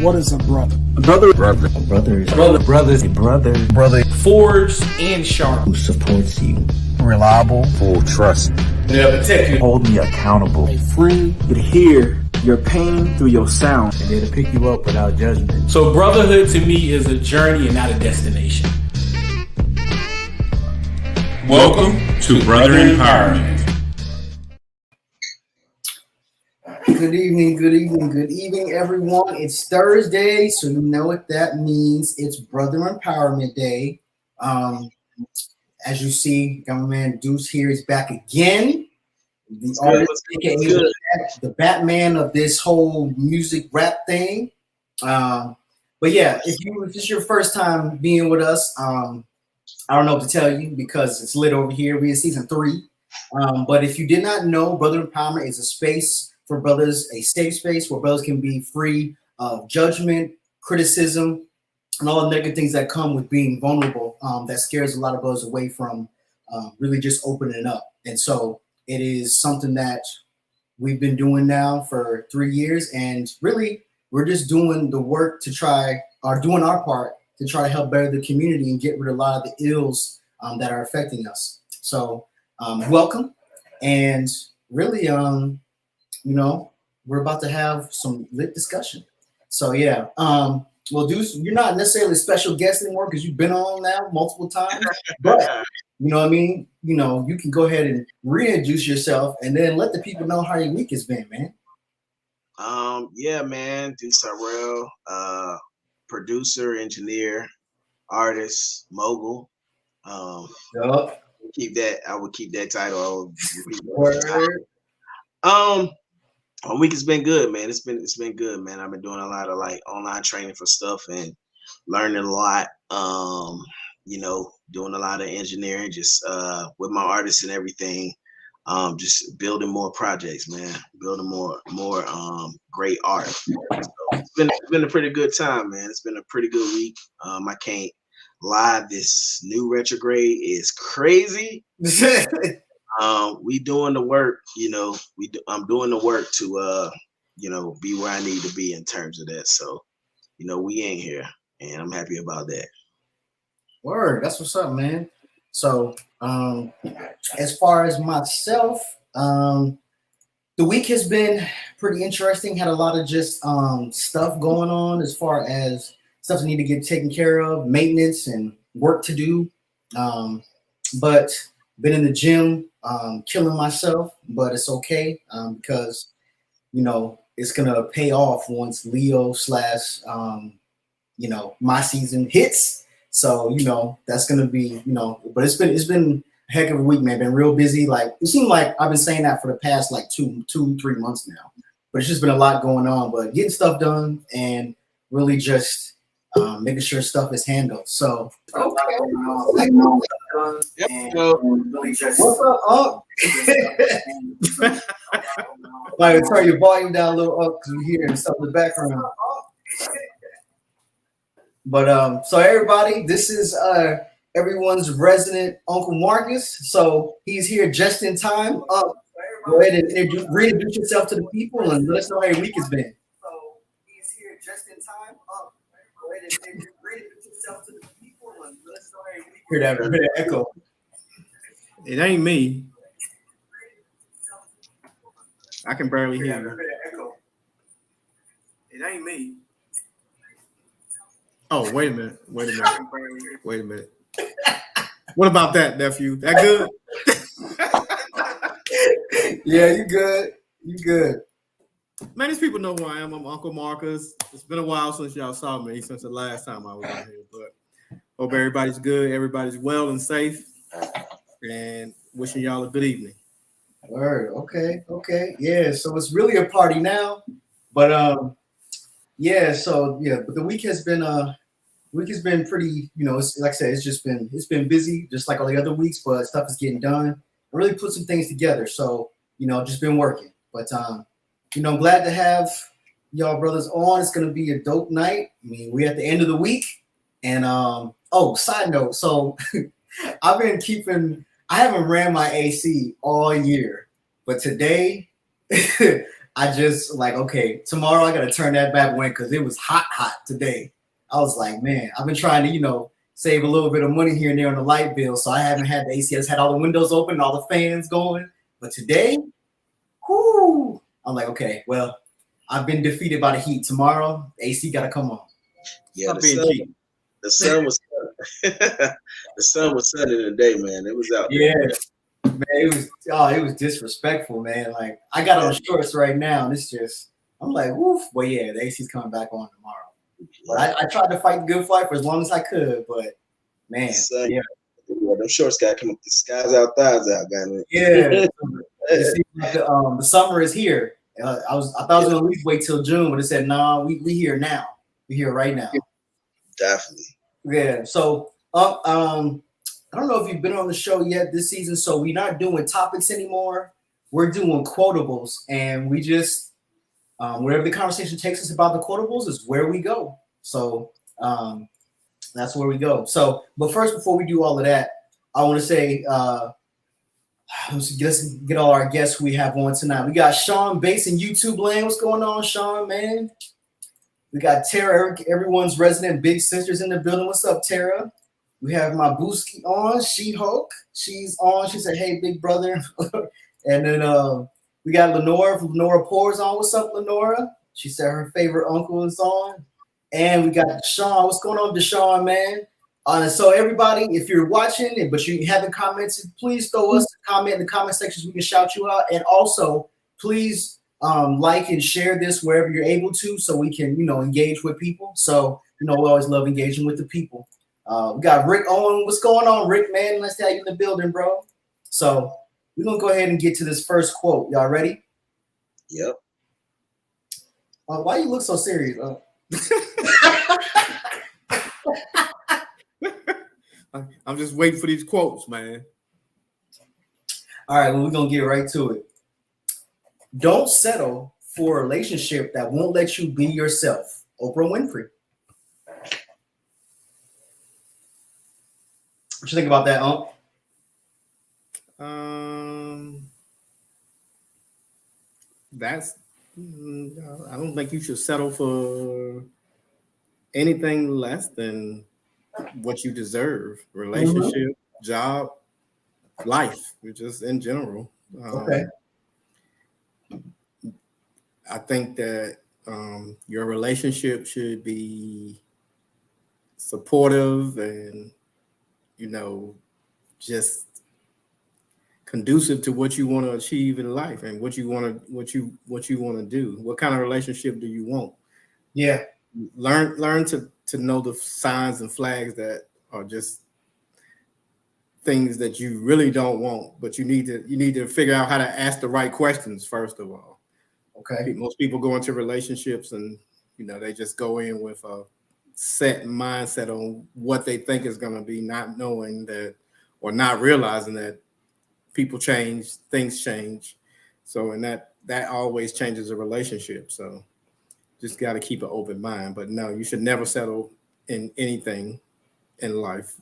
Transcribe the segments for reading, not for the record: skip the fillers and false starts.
What is a brother? A brother. Brother. A brother is brother. Brother. A brother. Brother. Forged and sharp. Who supports you. Reliable. Full trust. They'll protect you. Hold me accountable. A friend could hear your pain through your sound. And there to pick you up without judgment. So brotherhood to me is a journey and not a destination. Welcome to Brother Empowerment. Good evening, everyone. It's Thursday, so you know what that means. It's Brother Empowerment Day. As you see, Government Deuce here is back again. The artist, aka the Batman of this whole music rap thing. But yeah, if this is your first time being with us, I don't know what to tell you because it's lit over here. We're in season 3. But if you did not know, Brother Empowerment is a space for brothers, a safe space where brothers can be free of judgment, criticism, and all the negative things that come with being vulnerable. That scares a lot of brothers away from really just opening up. And so it is something that we've been doing now for 3 years, and really we're just doing the work to doing our part to try to help better the community and get rid of a lot of the ills that are affecting us. So welcome, and really we're about to have some lit discussion. So yeah, well, Deuce, you're not necessarily a special guest anymore because you've been on now multiple times, but you know what I mean? You can go ahead and reintroduce yourself and then let the people know how your week has been, man. Yeah, man, Deuce Tyrell, producer, engineer, artist, mogul. Yup. I would keep that title. My week has been good, man. It's been good, man. I've been doing a lot of like online training for stuff and learning a lot. Doing a lot of engineering, just with my artists and everything. Just building more projects, man. Building more great art. So it's been a pretty good time, man. It's been a pretty good week. I can't lie. This new retrograde is crazy. We doing the work, I'm doing the work to, be where I need to be in terms of that. So, we ain't here, and I'm happy about that. Word, that's what's up, man. So, as far as myself, the week has been pretty interesting. Had a lot of just stuff going on as far as stuff that need to get taken care of, maintenance and work to do. But been in the gym, killing myself, but it's okay because it's gonna pay off once Leo / my season hits. So that's gonna be but it's been a heck of a week, man. Been real busy. Like it seemed like I've been saying that for the past like 2-3 months now, but it's just been a lot going on. But getting stuff done and really just making sure stuff is handled. So what's up? Like turn your volume down a little up because we hear stuff in the background. But so everybody, this is everyone's resident Uncle Marcus. So he's here just in time. Go ahead and reintroduce yourself to the people and let us know how your week has been. So he's here just in time. Go ahead and reintroduce yourself to the people and let us know how your week has been. Hear that echo. It ain't me. I can barely hear you. It ain't me. Oh, wait a minute. Wait a minute. What about that, nephew? That good? Yeah, you good. You good. Man, these people know who I am. I'm Uncle Marcus. It's been a while since y'all saw me, since the last time I was out here. But hope everybody's good. Everybody's well and safe. And wishing y'all a good evening. Word. Okay. Yeah. So it's really a party now. But but the week has been pretty, it's, like I said, it's been busy just like all the other weeks, but stuff is getting done. I really put some things together. So, just been working. But I'm glad to have y'all brothers on. It's gonna be a dope night. I mean, we're at the end of the week. And side note, so I haven't ran my AC all year, but today I just like, okay, tomorrow I gotta turn that back when because it was hot today. I was like, man, I've been trying to, save a little bit of money here and there on the light bill. So I haven't had the AC. I just had all the windows open, all the fans going. But today, whoo, I'm like, okay, well, I've been defeated by the heat. Tomorrow, AC gotta come on. Yeah, the sun was the sun was sunny today, man. It was out there. Yeah. Man, it was disrespectful, man. Like I got on shorts right now, and it's just I'm like, woof. Well, yeah, the AC's coming back on tomorrow. But I tried to fight the good fight for as long as I could, but man, yeah, them shorts got to come up the skies out, thighs out, got yeah. It seems like the summer is here. I thought I was gonna at least wait till June, but it said, nah, we here now. We here right now. Definitely. Yeah. So I don't know if you've been on the show yet this season, so we're not doing topics anymore. We're doing quotables, and we just wherever the conversation takes us about the quotables is where we go. So that's where we go. So, but first, before we do all of that, I want to say let's get all our guests we have on tonight. We got Sean Bates in YouTube land. What's going on, Sean, man? We got Tara, everyone's resident big sisters in the building. What's up, Tara? We have my Booski on, She-Hulk. She's on. She said, hey, big brother. And then we got Lenora from Lenora Pours on. What's up, Lenora? She said her favorite uncle is on. And we got Deshaun. What's going on, Deshaun, man? So everybody, if you're watching, but you haven't commented, please throw us a comment in the comment section so we can shout you out. And also, please like and share this wherever you're able to so we can, engage with people. So, we always love engaging with the people. We got Rick Owen. What's going on, Rick, man? Nice to have you in the building, bro. So we're going to go ahead and get to this first quote. Y'all ready? Yep. Why you look so serious? I'm just waiting for these quotes, man. All right, well, we're going to get right to it. Don't settle for a relationship that won't let you be yourself. Oprah Winfrey. What you think about that, Unc? I don't think you should settle for anything less than what you deserve. Relationship, job, life, just in general. Okay. I think that your relationship should be supportive and just conducive to what you want to achieve in life and what you want to do. What kind of relationship do you want? Yeah. Learn to know the signs and flags that are just things that you really don't want, but you need to figure out how to ask the right questions first of all. Okay. Most people go into relationships and they just go in with a set mindset on what they think is going to be, not knowing that or not realizing that people change, things change. So, and that always changes a relationship. So just got to keep an open mind. But no, you should never settle in anything in life.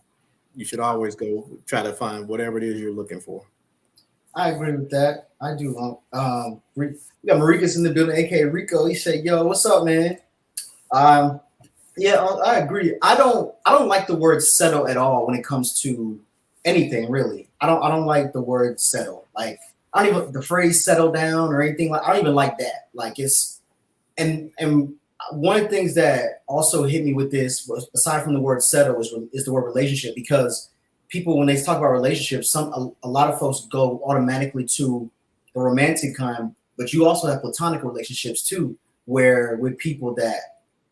You should always go try to find whatever it is you're looking for. I agree with that. I do. We got Maricus in the building, aka Rico. He said, "Yo, what's up, man?" Yeah, I agree. I don't like the word settle at all when it comes to anything, really. I don't like the word settle. Like I don't even the phrase settle down or anything. Like I don't even like that. Like it's and one of the things that also hit me with this, aside from the word settle, is the word relationship, because people, when they talk about relationships, a lot of folks go automatically to the romantic kind, but you also have platonic relationships too, where with people that,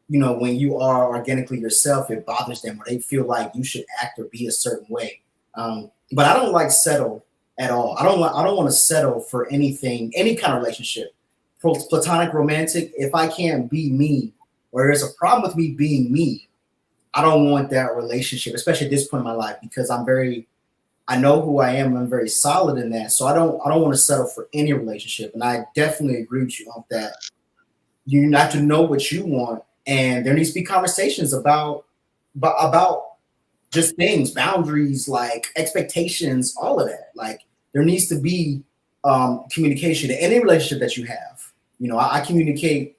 when you are organically yourself, it bothers them, or they feel like you should act or be a certain way. But I don't like settle at all. I don't want to settle for anything, any kind of relationship, platonic, romantic. If I can't be me, or there's a problem with me being me, I don't want that relationship, especially at this point in my life, because I know who I am. I'm very solid in that. So I don't want to settle for any relationship. And I definitely agree with you on that. You have to know what you want, and there needs to be conversations about just things, boundaries, like expectations, all of that. Like there needs to be communication in any relationship that you have. You know, I communicate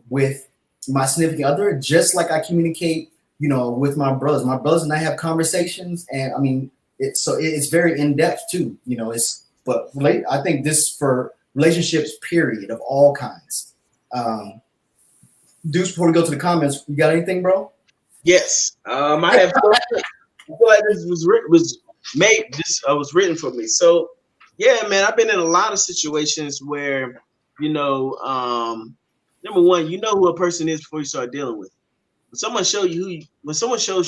with my significant other just like I communicate, you know, with my brothers. My brothers and I have conversations, and I mean, it's very in depth too. You know, I think this for relationships, period, of all kinds. Deuce, before we go to the comments, you got anything, bro? Yes. I have. I feel like this was made. This was written for me. So, yeah, man, I've been in a lot of situations where, you know, number one, you know who a person is before you start dealing with. When someone shows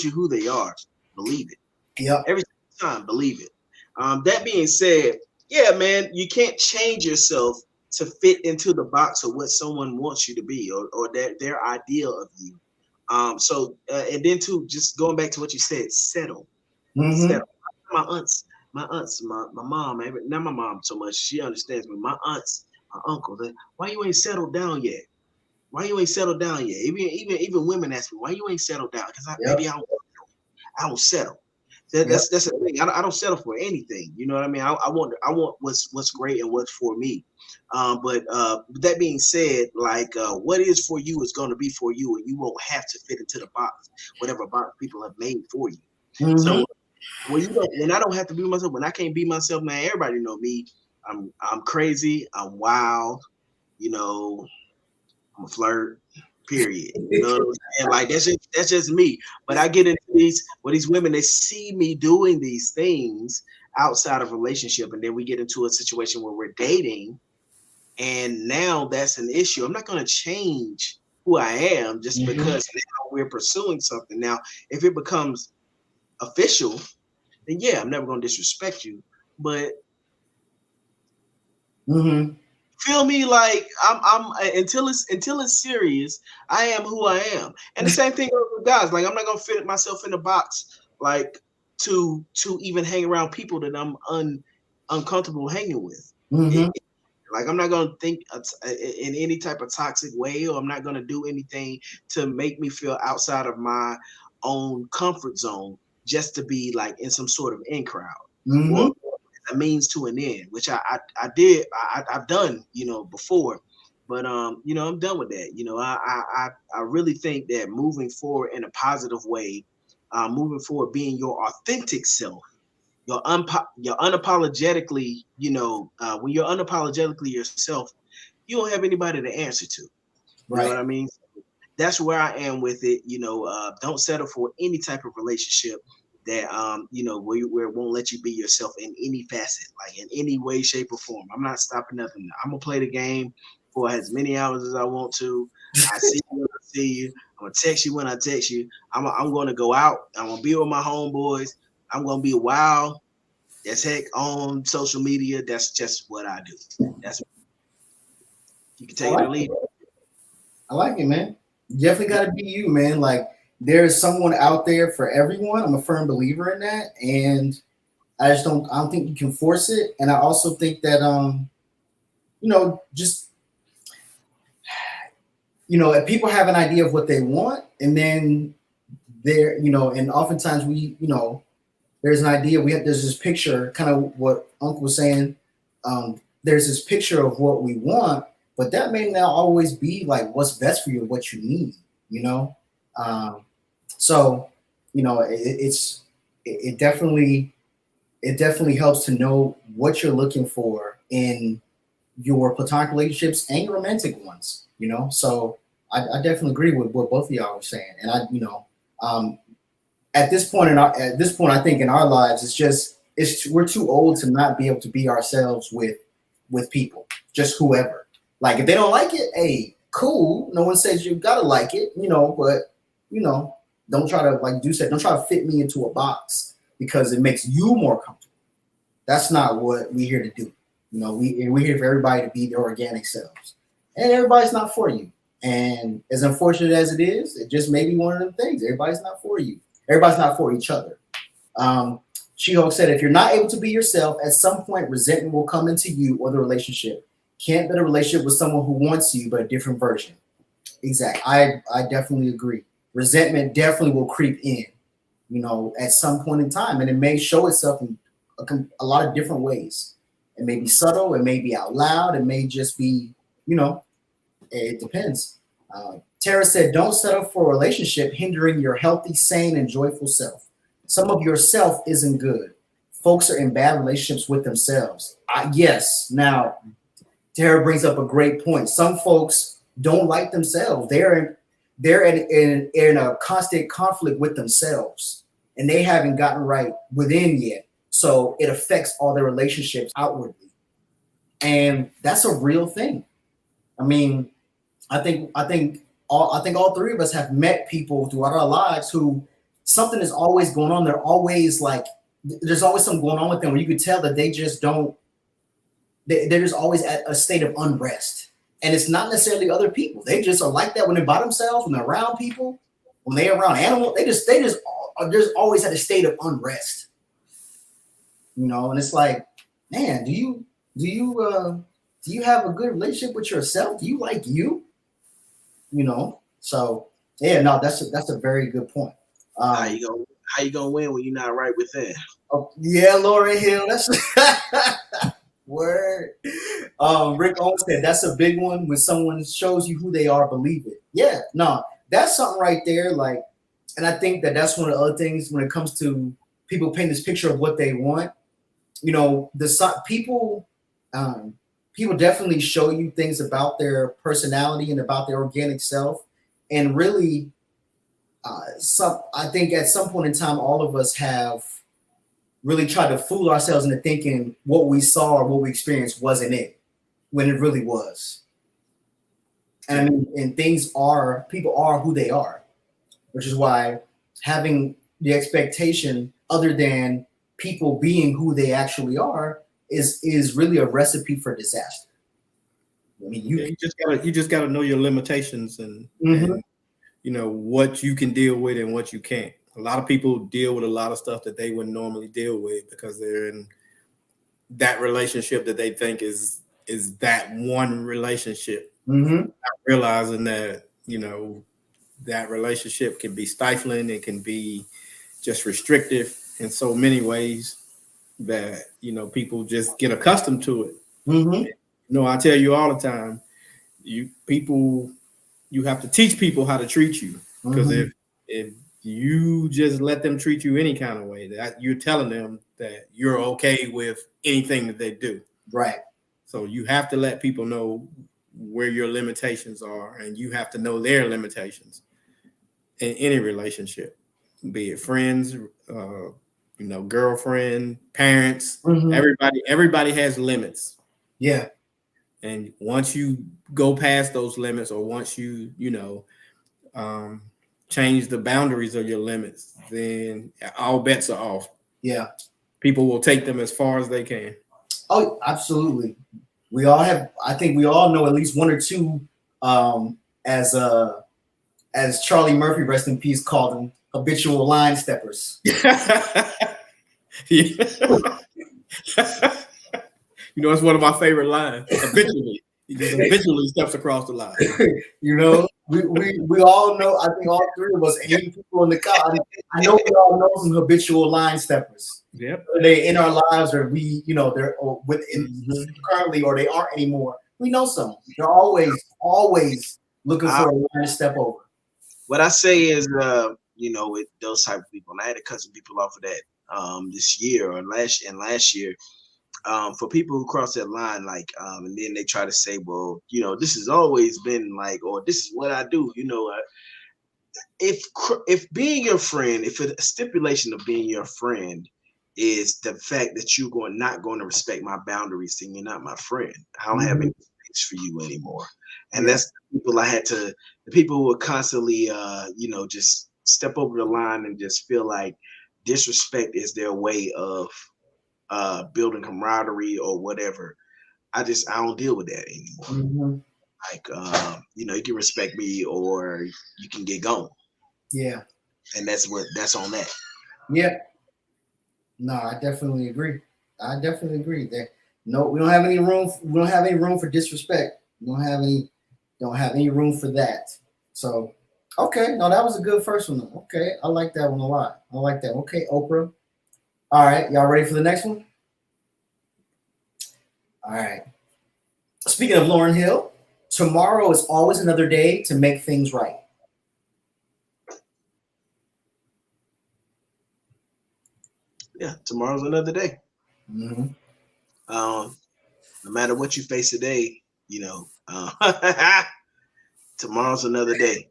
you who they are, believe it. Yeah. Every time, believe it. That being said, yeah, man, you can't change yourself to fit into the box of what someone wants you to be or their ideal of you. And then too, just going back to what you said, settle. Settle. My aunts, my mom, not my mom so much. She understands me. My aunts, my uncle, why you ain't settled down yet? Why you ain't settled down yet? Even women ask me, why you ain't settled down? Because maybe I don't settle. That's the thing. I don't settle for anything. You know what I mean? I want what's great and what's for me. But that being said, like what is for you is going to be for you, and you won't have to fit into the box, whatever box people have made for you. Mm-hmm. So when I don't have to be myself, when I can't be myself, man, everybody know me. I'm crazy. I'm wild. You know, I'm a flirt. Period. You know what I'm saying? Like that's just me. But I get into these women, they see me doing these things outside of relationship, and then we get into a situation where we're dating, and now that's an issue. I'm not going to change who I am just because now we're pursuing something. Now, if it becomes official, then yeah, I'm never going to disrespect you. But feel me, like I'm until it's serious, I am who I am. And the same thing goes with guys. Like I'm not gonna fit myself in a box like to even hang around people that I'm uncomfortable hanging with. Like I'm not gonna think in any type of toxic way, or I'm not gonna do anything to make me feel outside of my own comfort zone just to be like in some sort of in crowd. Or a means to an end, which I've done, you know, before, but you know, I'm done with that. You know, I really think that moving forward in a positive way, moving forward, being your authentic self, your unapologetically, you know, when you're unapologetically yourself, you don't have anybody to answer to. You know what I mean? That's where I am with it. You know, don't settle for any type of relationship that you know, where it won't let you be yourself in any facet, like in any way, shape, or form. I'm not stopping nothing. I'm gonna play the game for as many hours as I want to. I see you when I see you. I'm gonna text you when I text you. I'm gonna go out. I'm gonna be with my homeboys. I'm gonna be wild as heck on social media. That's just what I do. That's you can take it or leave it. I like it, man. You definitely got to be you, man. Like there's someone out there for everyone. I'm a firm believer in that, and I don't think you can force it. And I also think that you know, just you know, if people have an idea of what they want, and then they're, you know, and oftentimes we, you know, there's an idea. There's this picture, kind of what Uncle was saying. There's this picture of what we want, but that may not always be like what's best for you, what you need, you know. So, you know, it definitely helps to know what you're looking for in your platonic relationships and your romantic ones, you know. So I definitely agree with what both of y'all were saying, and I, you know, at this point, I think in our lives, we're too old to not be able to be ourselves with people, just whoever. Like if they don't like it, hey, cool. No one says you gotta like it, you know, but you know, don't try to, like Deuce said, don't try to fit me into a box because it makes you more comfortable. That's not what we're here to do. You know, we're here for everybody to be their organic selves, and everybody's not for you. And as unfortunate as it is, it just may be one of them things. Everybody's not for you. Everybody's not for each other. She-Hulk said, if you're not able to be yourself, at some point resentment will come into you or the relationship. Can't build a relationship with someone who wants you, but a different version. Exactly. I definitely agree. Resentment definitely will creep in, you know, at some point in time, and it may show itself in a lot of different ways. It may be subtle, it may be out loud, it may just be, you know, It depends. Tara said, don't settle for a relationship hindering your healthy, sane, and joyful self. Some of yourself isn't good. Folks are in bad relationships with themselves. Yes. Now, Tara brings up a great point. Some folks don't like themselves. They're in a constant conflict with themselves, and they haven't gotten right within yet. So it affects all their relationships outwardly, and that's a real thing. I mean, I think all three of us have met people throughout our lives who something is always going on. They're always like, there's always something going on with them where you could tell that they just don't. They're just always at a state of unrest, and it's not necessarily other people. They just are like that when they're by themselves, when they're around people, when they're around animals. They just are just always at a state of unrest, you know. And it's like, man, do you have a good relationship with yourself? Do you like you? You know. So yeah, no, that's a very good point. How you gonna win when you're not right within? Oh, yeah, Laura Hill. That's word. Rick Owens said that's a big one. When someone shows you who they are, believe it. Yeah, no, that's something right there. Like, and I think that's one of the other things when it comes to people paint this picture of what they want. You know, people definitely show you things about their personality and about their organic self, and really, I think at some point in time, all of us have really tried to fool ourselves into thinking what we saw or what we experienced wasn't it, when it really was. And people are who they are, which is why having the expectation other than people being who they actually are is really a recipe for disaster. I mean, you just gotta know your limitations and, mm-hmm. and you know what you can deal with and what you can't. A lot of people deal with a lot of stuff that they wouldn't normally deal with because they're in that relationship that they think is that one relationship. Mm-hmm. Not realizing that, you know, that relationship can be stifling. It can be just restrictive in so many ways that, you know, people just get accustomed to it. Mm-hmm. You know, I tell you all the time, you have to teach people how to treat you, because Mm-hmm. if you just let them treat you any kind of way, that you're telling them that you're okay with anything that they do. Right. So you have to let people know where your limitations are, and you have to know their limitations in any relationship, be it friends, girlfriend, parents, Mm-hmm. Everybody has limits. Yeah. And once you go past those limits, or once you change the boundaries of your limits, then all bets are off. Yeah. People will take them as far as they can. Oh, absolutely. I think we all know at least one or two, as Charlie Murphy, rest in peace, called them, habitual line steppers. You know, it's one of my favorite lines. Habitually. He just habitually steps across the line. You know, we all know, I think all three of us, 80 people in the car, I know we all know some habitual line steppers. Yep. They're in our lives, or they're currently, or they aren't anymore. We know some. They're always looking for a line to step over. What I say is, with those type of people, and I had to cut some people off of that this year or last year. For people who cross that line, and then they try to say, well, this has always been like, or this is what I do, if being your friend, if a stipulation of being your friend is the fact that you're not going to respect my boundaries, then you're not my friend. I don't have any space for you anymore. And that's the people the people who are constantly, just step over the line and just feel like disrespect is their way of building camaraderie or whatever. I don't deal with that anymore. Mm-hmm. You can respect me or you can get gone. Yeah. And that's on that. Yeah. No, I definitely agree. That we don't have any room. We don't have any room for disrespect. We don't have any room for that. So, okay. No, that was a good first one. Okay. I like that one a lot. I like that. Okay, Oprah. All right. Y'all ready for the next one? All right. Speaking of Lauryn Hill, tomorrow is always another day to make things right. Yeah, tomorrow's another day. Mm-hmm. No matter what you face today, tomorrow's another day.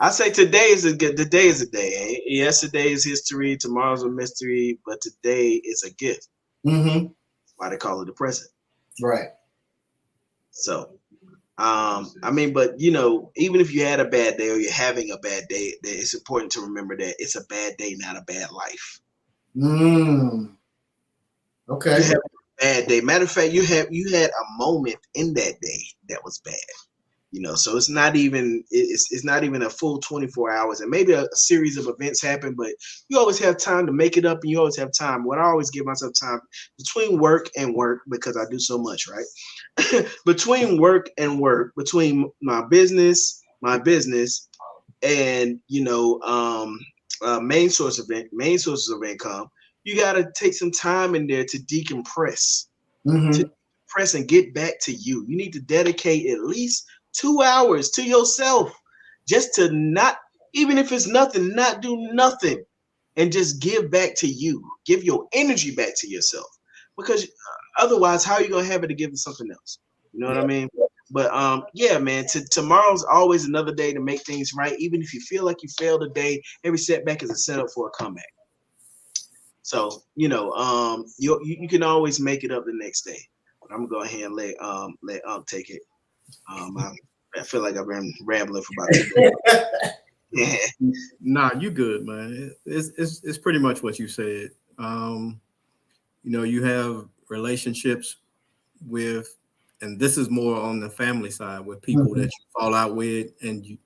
I say today is a good. The day is a day. Yesterday is history. Tomorrow's a mystery, but today is a gift. Mm-hmm. That's why they call it the present. Right. So, but even if you had a bad day or you're having a bad day, it's important to remember that it's a bad day, not a bad life. Okay. You have a bad day. Matter of fact, you had a moment in that day that was bad. So it's not even a full 24 hours, and maybe a series of events happen, but you always have time to make it up, and you always have time. What I always give myself time between work and work, because I do so much, right? Between work and work, between my business, and main sources of income, you got to take some time in there to decompress, to press and get back to you. You need to dedicate at least 2 hours to yourself, just to not, even if it's nothing, not do nothing, and just give back to you. Give your energy back to yourself, because otherwise, how are you gonna have it to give to something else? You know what I mean? But yeah, man. Tomorrow's always another day to make things right. Even if you feel like you failed a day, every setback is a setup for a comeback. So you can always make it up the next day. But I'm gonna go ahead and let take it. I feel like I've been rambling for about 2 days. Nah, you good, man. It's pretty much what you said. You have relationships with, and this is more on the family side, with people that you fall out with, and you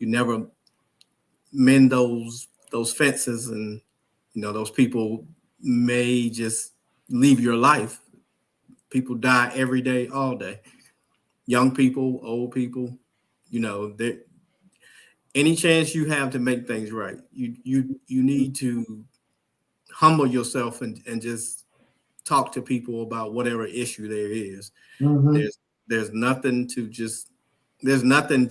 never mend those fences, and those people may just leave your life. People die every day, all day. Young people, old people, any chance you have to make things right, you need to humble yourself and just talk to people about whatever issue there is. There's nothing to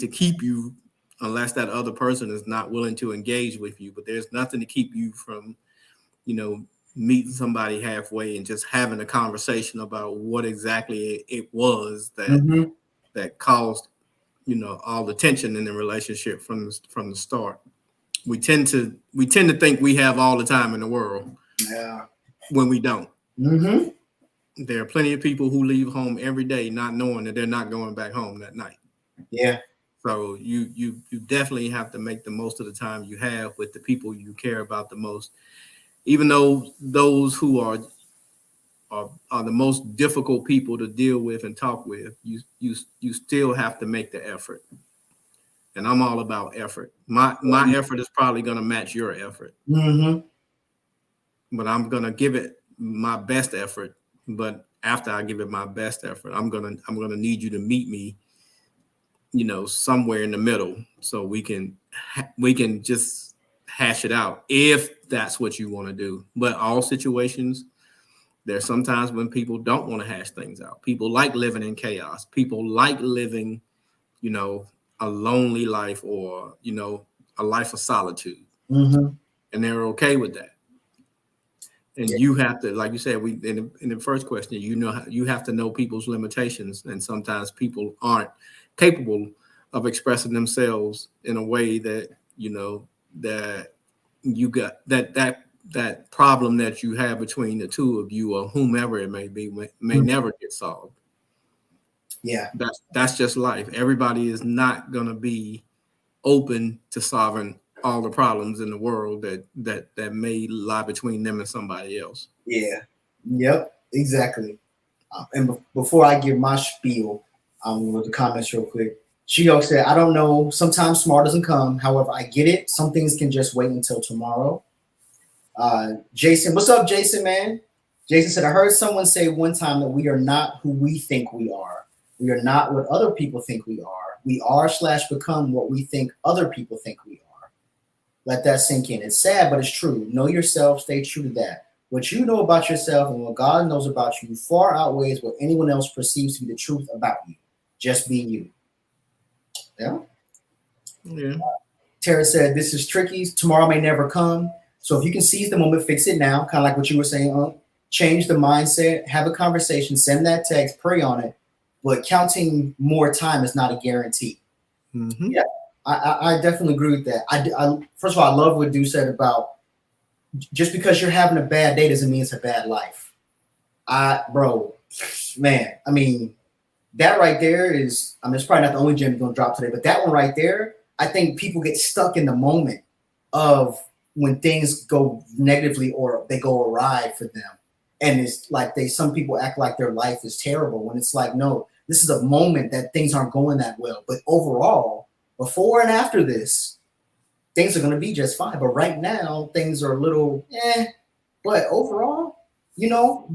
keep you, unless that other person is not willing to engage with you. But there's nothing to keep you from, meeting somebody halfway and just having a conversation about what exactly it was that caused, all the tension in the relationship from the start. We tend to think we have all the time in the world. Yeah. When we don't. There are plenty of people who leave home every day not knowing that they're not going back home that night. Yeah. So you definitely have to make the most of the time you have with the people you care about the most, even though those who are the most difficult people to deal with and talk with. You still have to make the effort. And I'm all about effort. My effort is probably going to match your effort. But I'm going to give it my best effort. But after I give it my best effort, I'm going to need you to meet me, somewhere in the middle, so we can just hash it out, if that's what you want to do. But all situations, there's sometimes when people don't want to hash things out. People like living in chaos. People like living, a lonely life, or, a life of solitude. And they're okay with that. And you have to, like you said, in the first question, you have to know people's limitations. And sometimes people aren't capable of expressing themselves in a way that, that you got that problem that you have between the two of you, or whomever it may be, may never get solved. Yeah. That's just life. Everybody is not going to be open to solving all the problems in the world that may lie between them and somebody else. Yeah. Yep. Exactly. And before I give my spiel, with the comments real quick, Chio said, "I don't know. Sometimes smart doesn't come. However, I get it. Some things can just wait until tomorrow." Jason, what's up, Jason, man? Jason said, "I heard someone say one time that we are not who we think we are. We are not what other people think we are. We are/become what we think other people think we are." Let that sink in. It's sad, but it's true. Know yourself. Stay true to that. What you know about yourself and what God knows about you far outweighs what anyone else perceives to be the truth about you. Just be you. Yeah. Yeah. Tara said, this is tricky. Tomorrow may never come. So if you can seize the moment, fix it now. Kind of like what you were saying. Change the mindset, have a conversation, send that text, pray on it. But counting more time is not a guarantee. Mm-hmm. Yeah, I definitely agree with that. I first of all, I love what Deuce said about just because you're having a bad day doesn't mean it's a bad life. Bro, man, I mean, that right there is, I mean, it's probably not the only gem you're going to drop today, but that one right there, I think people get stuck in the moment of when things go negatively or they go awry for them. And it's like some people act like their life is terrible when it's like, no, this is a moment that things aren't going that well. But overall, before and after this, things are going to be just fine. But right now, things are a little, but overall, you know,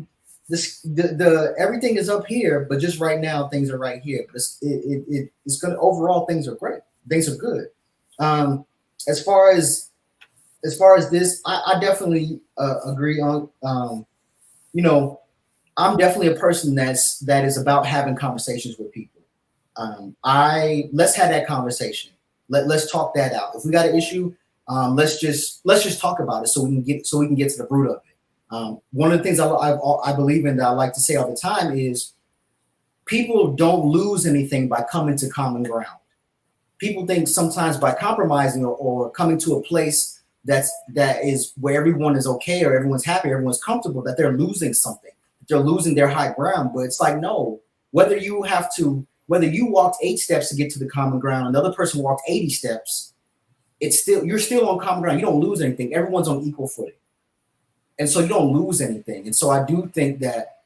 the everything is up here, but just right now, things are right here. But it's going to, overall, things are great. Things are good. As far as this, I definitely agree on, you know, I'm definitely a person that is about having conversations with people. Let's have that conversation. Let's talk that out. If we got an issue, let's just talk about it so we can get to the root of it. One of the things I believe in that I like to say all the time is people don't lose anything by coming to common ground. People think sometimes by compromising or coming to a place that is where everyone is okay or everyone's happy, everyone's comfortable, that they're losing something. They're losing their high ground. But it's like, no, whether you walked 8 steps to get to the common ground, another person walked 80 steps, you're still on common ground. You don't lose anything. Everyone's on equal footing. And so you don't lose anything. And so I do think that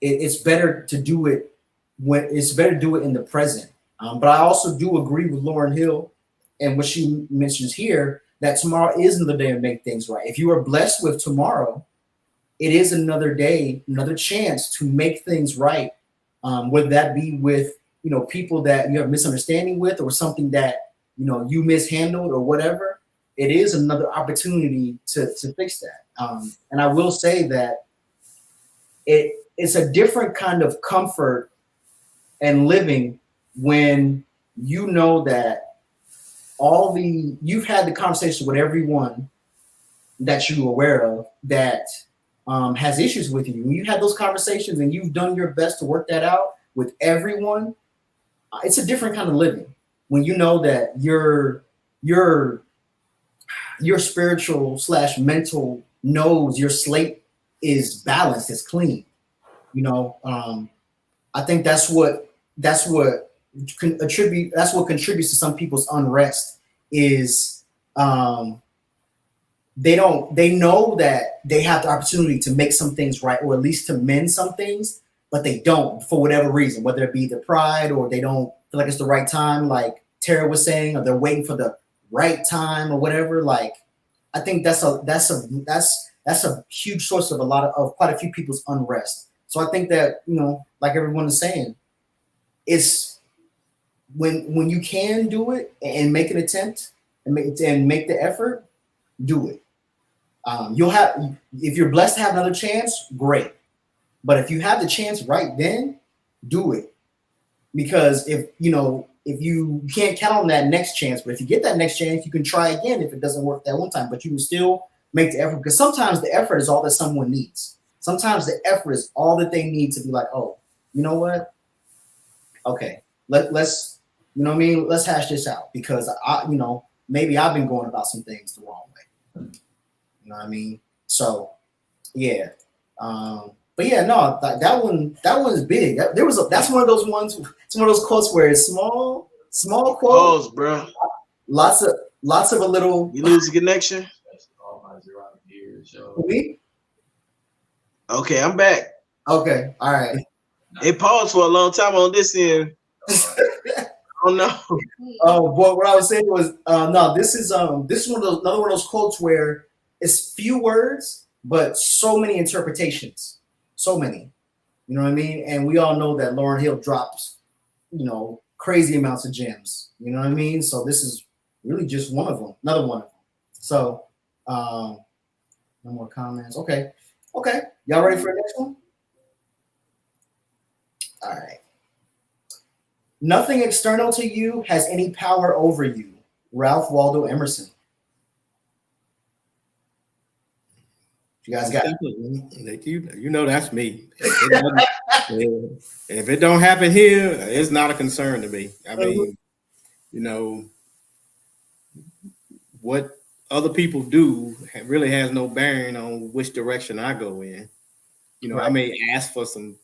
it's better to do it in the present. But I also do agree with Lauryn Hill and what she mentions here, that tomorrow is another day to make things right. If you are blessed with tomorrow, it is another day, another chance to make things right. Whether that be with, you know, people that you have misunderstanding with or something that, you know, you mishandled or whatever, it is another opportunity to fix that. And I will say that it's a different kind of comfort and living when you know that you've had the conversation with everyone that you're aware of that has issues with you. When you had those conversations and you've done your best to work that out with everyone, it's a different kind of living. When you know that your spiritual / mental knows your slate is balanced, it's clean. You know, I think that's what contributes to some people's unrest is they know that they have the opportunity to make some things right or at least to mend some things, but they don't for whatever reason, whether it be their pride or they don't feel like it's the right time, like Tara was saying, or they're waiting for the right time or whatever. Like, I think that's a huge source of quite a few people's unrest. So I think that, you know, like everyone is saying, it's when you can do it and make an attempt and make the effort, do it. If you're blessed to have another chance, great. But if you have the chance right then, do it. Because if you can't count on that next chance, but if you get that next chance, you can try again if it doesn't work that one time, but you can still make the effort, because sometimes the effort is all that someone needs. Sometimes the effort is all that they need to be like, oh, you know what? Okay, let's, you know what I mean? Let's hash this out, because maybe I've been going about some things the wrong way. You know what I mean? So, yeah. But yeah, no, that one's big. That's one of those ones. It's one of those quotes where it's small quote. Pause, bro. Lots of a little. You lose the connection. Me? Okay, I'm back. Okay, all right. It paused for a long time on this end. Oh no. Oh, but what I was saying was, no, this is another one of those quotes where it's few words, but so many interpretations. So many. You know what I mean? And we all know that Lauryn Hill drops, crazy amounts of gems. You know what I mean? So this is really just one of them, another one of them. So no more comments. Okay. Okay, y'all ready for the next one? All right. Nothing external to you has any power over you. Ralph Waldo Emerson. You guys got it. You know that's me. If it don't happen here, it's not a concern to me. I mean, you know, what other people do really has no bearing on which direction I go in. You know, right. I may ask for some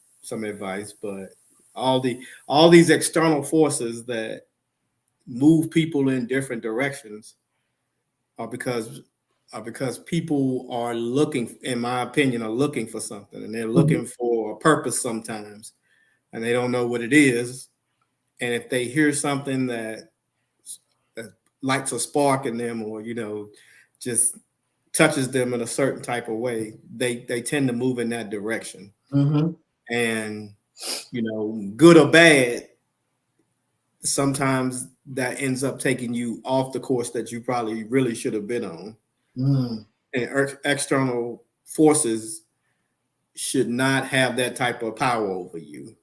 advice, but all these external forces that move people in different directions are because people are looking, in my opinion, are looking for something, and they're looking for a purpose sometimes, and they don't know what it is. And if they hear something that lights a spark in them, or, you know, just touches them in a certain type of way, they tend to move in that direction. And, you know, good or bad, sometimes that ends up taking you off the course that you probably really should have been on. And external forces should not have that type of power over you.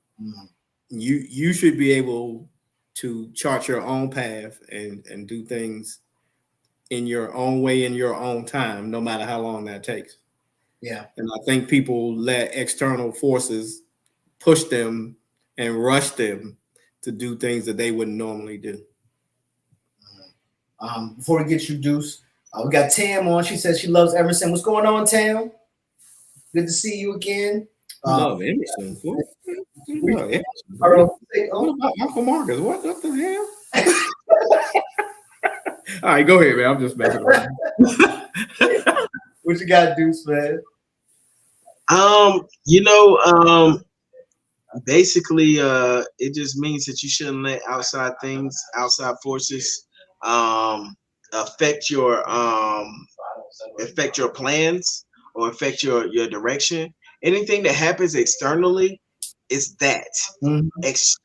You should be able to chart your own path and do things in your own way, in your own time, no matter how long that takes. Yeah. And I think people let external forces push them and rush them to do things that they wouldn't normally do. Before we get you, Deuce, we got Tam on. She says she loves Emerson. What's going on, Tam? Good to see you again. Love Emerson. What about Uncle Marcus? What the hell? All right, go ahead, man. I'm just messing around. What you got, Deuce, man? Basically, it just means that you shouldn't let outside forces, affect your plans or affect your direction. Anything that happens externally is that external.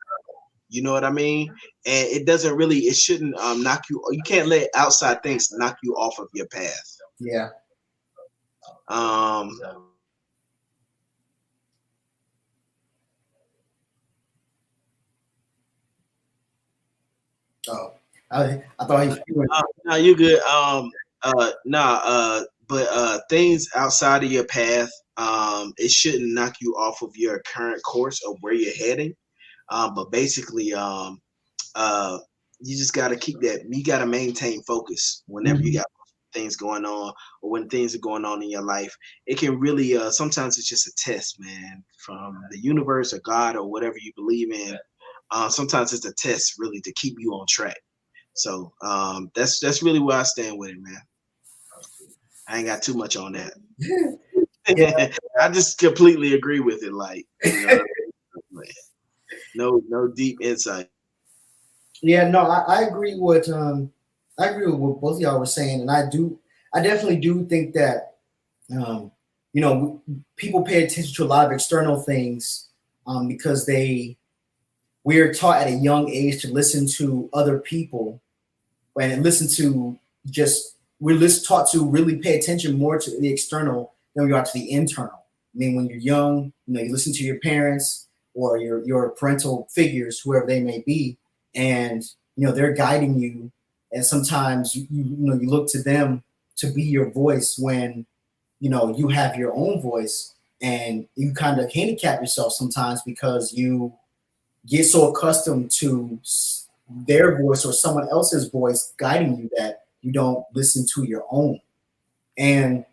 You know what I mean? And it shouldn't knock you. You can't let outside things knock you off of your path. Yeah. Oh, I thought he was no, you're good. But things outside of your path, it shouldn't knock you off of your current course of where you're heading. But basically, you just got to keep that. You got to maintain focus whenever you got things going on, or when things are going on in your life. It can really, sometimes it's just a test, man, from the universe or God or whatever you believe in. Sometimes it's a test really to keep you on track. So that's really where I stand with it, man. I ain't got too much on that. I just completely agree with it. Like, you know, no deep insight. Yeah, no, I agree with what both of y'all were saying, and I definitely do think that you know, people pay attention to a lot of external things because we're taught at a young age to listen to other people and we're taught to really pay attention more to the external than we are to the internal. I mean, when you're young, you know, you listen to your parents or your parental figures, whoever they may be, and you know they're guiding you. And sometimes you look to them to be your voice when you know you have your own voice, and you kind of handicap yourself sometimes because you get so accustomed to their voice or someone else's voice guiding you that you don't listen to your own. And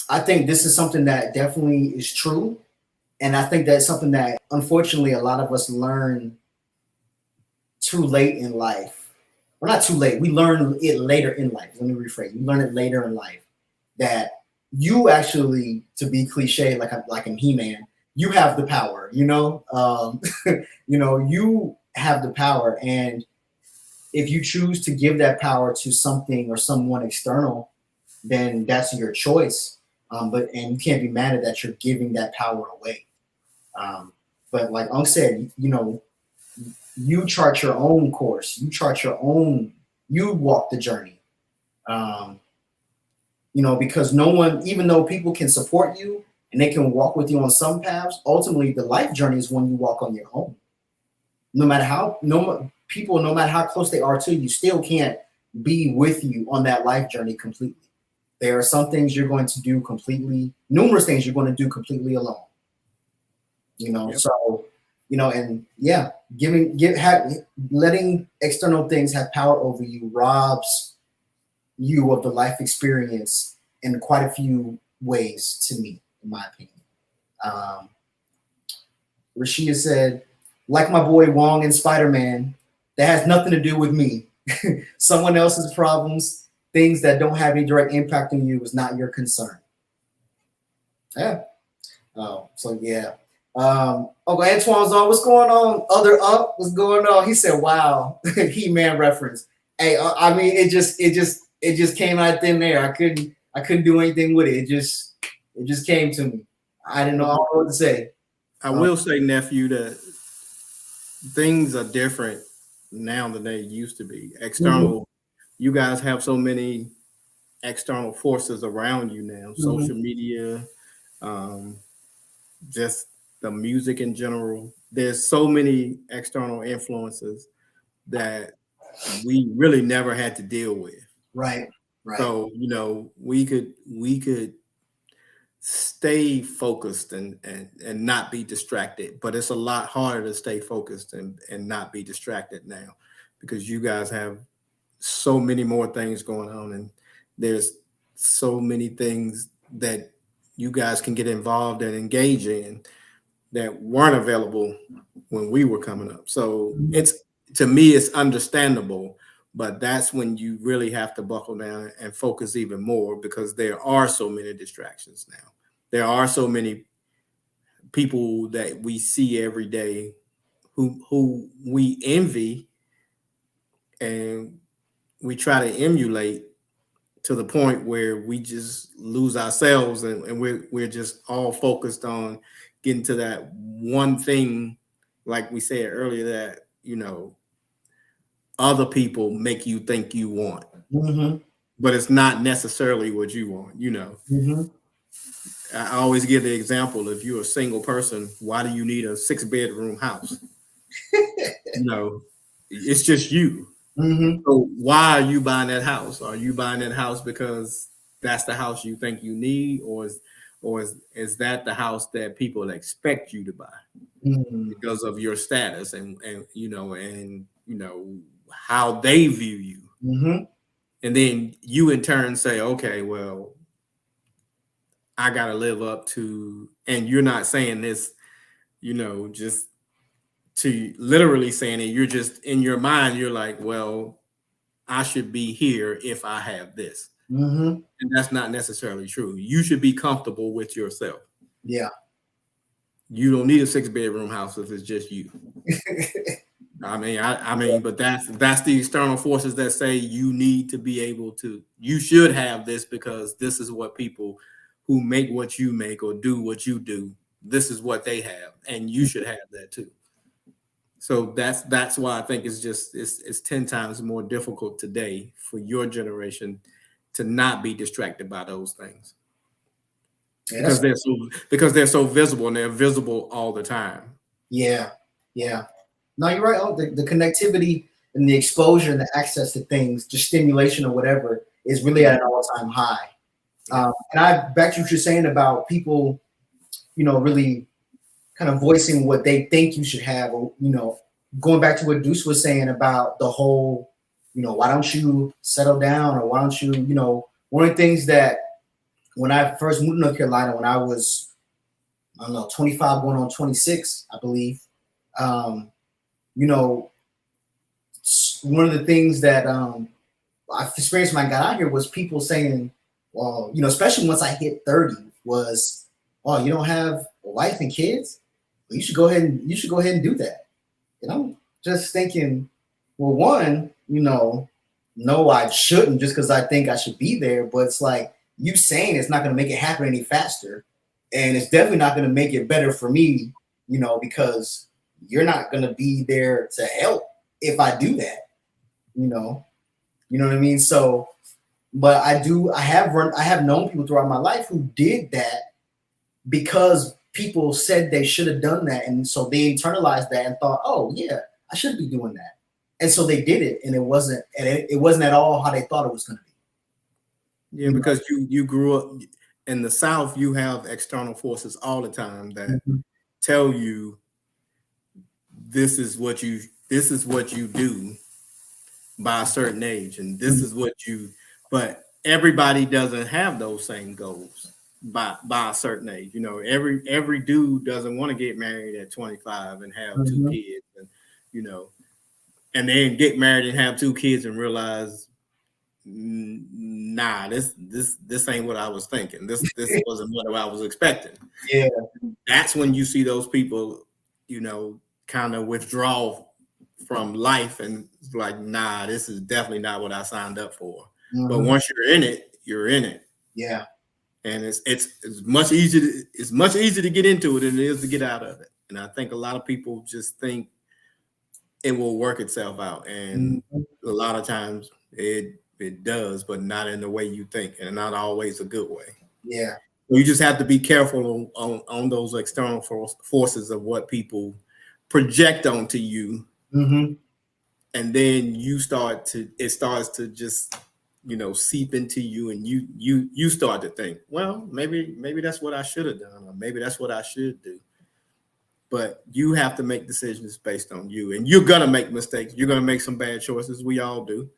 I think this is something that definitely is true. And I think that's something that unfortunately a lot of us learn too late in life. Well, not too late. We learn it later in life. Let me rephrase. You learn it later in life that you actually, to be cliche, like in He-Man, you have the power, you know, you have the power. And if you choose to give that power to something or someone external, then that's your choice. And you can't be mad at that you're giving that power away. But like Unc said, you know, you chart your own course. You chart your own. You walk the journey. You know, because no one, even though people can support you and they can walk with you on some paths. Ultimately, the life journey is when you walk on your own. No matter how close they are to you, still can't be with you on that life journey completely. There are some things you're going to do completely, numerous things you're going to do completely alone. Yep. So, and yeah, letting external things have power over you robs you of the life experience in quite a few ways, to me, in my opinion. Rashida said, like my boy Wong in Spider-Man, that has nothing to do with me. Someone else's problems, things that don't have any direct impact on you, is not your concern. Yeah. So yeah. Uncle Antoine's on. What's going on? Other up. What's going on? He said, "Wow, He-Man reference." Hey, I mean, it just came out thin air. I couldn't do anything with it. It just came to me. I don't know what to say. I will say, nephew, that things are different now than they used to be. External, you guys have so many external forces around you now. Social media, just the music in general. There's so many external influences that we really never had to deal with. Right. So, we could stay focused and not be distracted, but it's a lot harder to stay focused and not be distracted now, because you guys have so many more things going on, and there's so many things that you guys can get involved and engage in that weren't available when we were coming up. So to me, it's understandable, but that's when you really have to buckle down and focus even more, because there are so many distractions now. There are so many people that we see every day who we envy and we try to emulate, to the point where we just lose ourselves and we're just all focused on getting to that one thing, like we said earlier, that other people make you think you want, but it's not necessarily what you want. I always give the example: if you're a single person, why do you need a 6-bedroom house? It's just you. So why are you buying that house? Are you buying that house because that's the house you think you need, or is that the house that people expect you to buy because of your status and how they view you? And then you in turn say, okay, well, I gotta live up to, and you're not saying this, just to literally saying it. You're just in your mind, you're like, well, I should be here if I have this. And that's not necessarily true. You should be comfortable with yourself. Yeah. You don't need a 6-bedroom house if it's just you. I mean, but that's the external forces that say you need to be able to, you should have this because this is what people who make what you make or do what you do, this is what they have, and you should have that too. So that's why I think it's 10 times more difficult today for your generation to not be distracted by those things. Because they're so visible, and they're visible all the time. Yeah. No, you're right. The connectivity and the exposure and the access to things, just stimulation or whatever, is really at an all-time high. And back to what you're saying about people, really kind of voicing what they think you should have, or, going back to what Deuce was saying about the whole, why don't you settle down, or why don't you, one of the things that when I first moved to North Carolina, when I was, 25 going on 26, I believe, one of the things that I experienced when I got out here was people saying, well, especially once I hit 30, was, oh, you don't have a wife and kids? Well, you should go ahead and do that. And I'm just thinking, well, one, no, I shouldn't just because I think I should be there. But it's like you saying it's not going to make it happen any faster. And it's definitely not going to make it better for me, because you're not going to be there to help if I do that, you know what I mean? So, but I have known people throughout my life who did that because people said they should have done that, and so they internalized that and thought, oh yeah, I should be doing that, and so they did it, and it wasn't at all how they thought it was going to be. Yeah, because you grew up in the South, you have external forces all the time that tell you this is what you do by a certain age, and this is what you. But everybody doesn't have those same goals by a certain age. You know, every dude doesn't want to get married at 25 and have two kids, and you know, and then get married and have two kids and realize, nah, this ain't what I was thinking. This wasn't what I was expecting. Yeah, that's when you see those people, you know, kind of withdraw from life and like, nah, this is definitely not what I signed up for. But once you're in it, you're in it. Yeah, and it's much easier to get into it than it is to get out of it. And I think a lot of people just think it will work itself out, and a lot of times it does, but not in the way you think, and not always a good way. Yeah. You just have to be careful on those external forces of what people project onto you. And then it starts to just, you know, seep into you, and you start to think, well, maybe that's what I should have done, or maybe that's what I should do. But you have to make decisions based on you, and you're gonna make mistakes. You're gonna make some bad choices. We all do.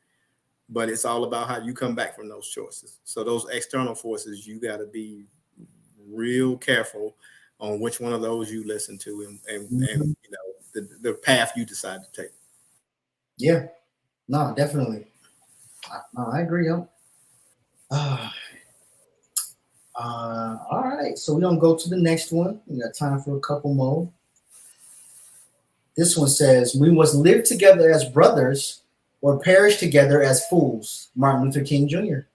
But it's all about how you come back from those choices. So those external forces, you got to be real careful on which one of those you listen to, and you know, the path you decide to take. Yeah, no, definitely. I agree. All right, so we're gonna go to the next one. We got time for a couple more. This one says, "We must live together as brothers, or perish together as fools." Martin Luther King Jr.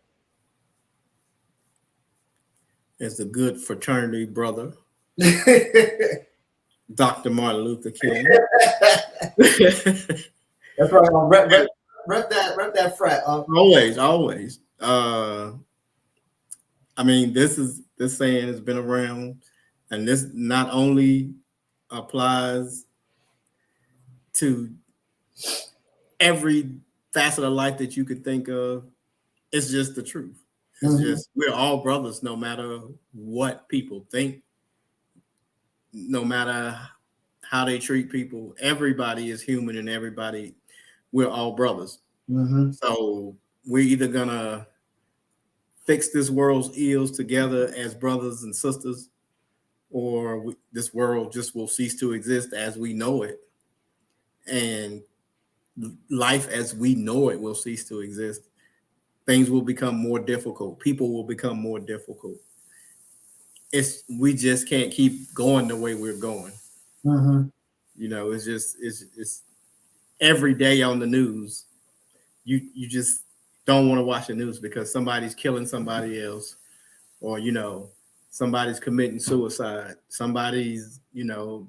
As a good fraternity brother, Dr. Martin Luther King. That's right. Rep that frat. Always. I mean, this saying has been around, and this not only applies to every facet of life that you could think of. It's just the truth. It's just, we're all brothers, no matter what people think, no matter how they treat people. Everybody is human, and we're all brothers. So we're either gonna fix this world's ills together as brothers and sisters, or this world just will cease to exist as we know it, and life as we know it will cease to exist. Things will become more difficult. People will become more difficult. We just can't keep going the way we're going. You know, it's every day on the news. You just don't want to watch the news because somebody's killing somebody else, or, you know, somebody's committing suicide. Somebody's, you know,